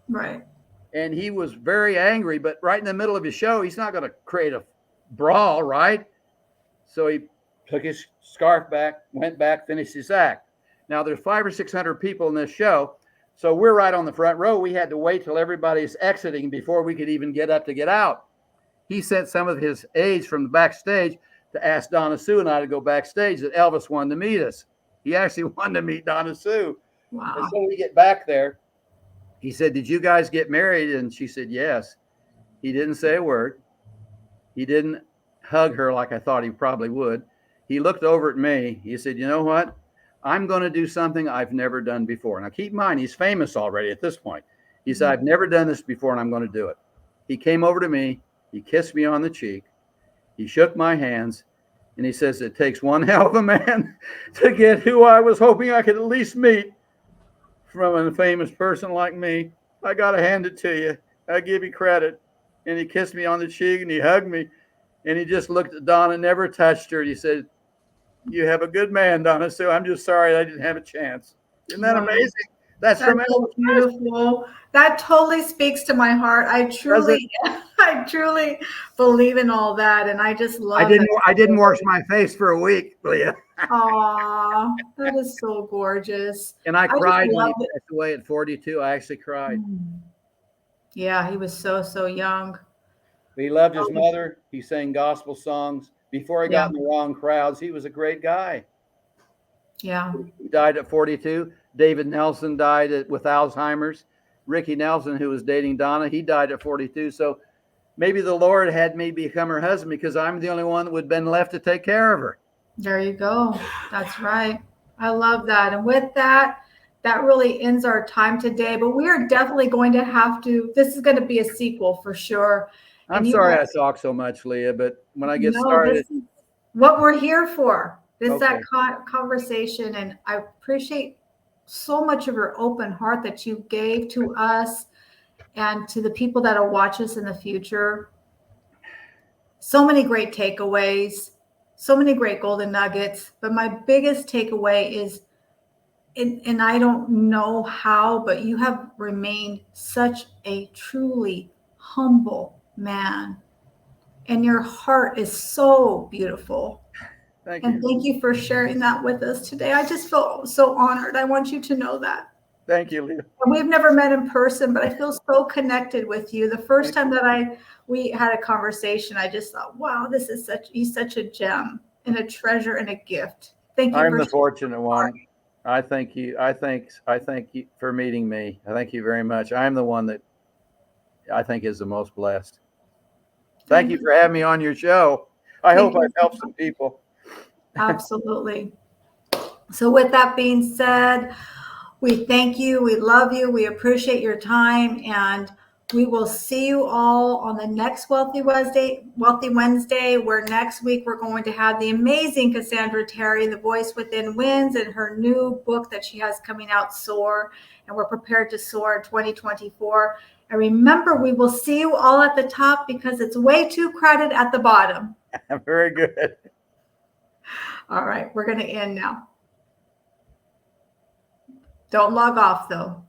Speaker 1: Right.
Speaker 2: And he was very angry, but right in the middle of his show, he's not going to create a brawl, right? So he took his scarf back, went back, finished his act. Now there's 500 or 600 people in this show, so we're right on the front row. We had to wait till everybody's exiting before we could even get up to get out. He sent some of his aides from the backstage to ask Donna Sue and I to go backstage that Elvis wanted to meet us. He actually wanted to meet Donna Sue.
Speaker 1: Wow.
Speaker 2: And so we get back there. He said, "Did you guys get married?" And she said, "Yes." He didn't say a word. He didn't hug her like I thought he probably would. He looked over at me. He said, "You know what? I'm going to do something I've never done before." Now, keep in mind, he's famous already at this point. He said, "I've never done this before, and I'm going to do it." He came over to me. He kissed me on the cheek. He shook my hands, and he says, "It takes one hell of a man to get who I was hoping I could at least meet from a famous person like me. I got to hand it to you. I give you credit." And he kissed me on the cheek, and he hugged me, and he just looked at Donna, never touched her. And he said, "You have a good man, Donna Sue. I'm just sorry I didn't have a chance." Isn't that amazing? That's from
Speaker 1: so beautiful. That totally speaks to my heart. I truly believe in all that, and I just love.
Speaker 2: I didn't wash my face for a week, Leah.
Speaker 1: Aw, that is so gorgeous.
Speaker 2: And I cried when he
Speaker 1: love it.
Speaker 2: passed away at 42. I actually cried.
Speaker 1: Yeah, he was so young.
Speaker 2: He loved his mother. He sang gospel songs. Before he got in the wrong crowds, he was a great guy.
Speaker 1: Yeah.
Speaker 2: He died at 42. David Nelson died with Alzheimer's. Ricky Nelson, who was dating Donna, he died at 42. So maybe the Lord had me become her husband because I'm the only one that would have been left to take care of her.
Speaker 1: There you go. That's right. I love that. And with that, that really ends our time today. But we are definitely going to have to, this is going to be a sequel for sure.
Speaker 2: I'm sorry I talk so much, Leah, but when I get started.
Speaker 1: This is what we're here for. This is that conversation. And I appreciate so much of your open heart that you gave to us and to the people that will watch us in the future. So many great takeaways, so many great golden nuggets. But my biggest takeaway is, and I don't know how, but you have remained such a truly humble man. And your heart is so beautiful.
Speaker 2: Thank you.
Speaker 1: And thank you for sharing that with us today. I just feel so honored. I want you to know that.
Speaker 2: Thank you, Leah.
Speaker 1: And we've never met in person, but I feel so connected with you. The first time that we had a conversation, I just thought, wow, he's such a gem and a treasure and a gift. Thank you.
Speaker 2: I'm the fortunate one. I thank you. I thank you for meeting me. I thank you very much. I'm the one that I think is the most blessed. Thank you for having me on your show. I hope I've helped some people.
Speaker 1: Absolutely. So with that being said, we thank you. We love you. We appreciate your time. And we will see you all on the next Wealthy Wednesday, where next week we're going to have the amazing Cassandra Terry, The Voice Within Wins, and her new book that she has coming out, Soar. And we're prepared to soar in 2024. And remember, we will see you all at the top because it's way too crowded at the bottom.
Speaker 2: Very good.
Speaker 1: All right, we're going to end now. Don't log off, though.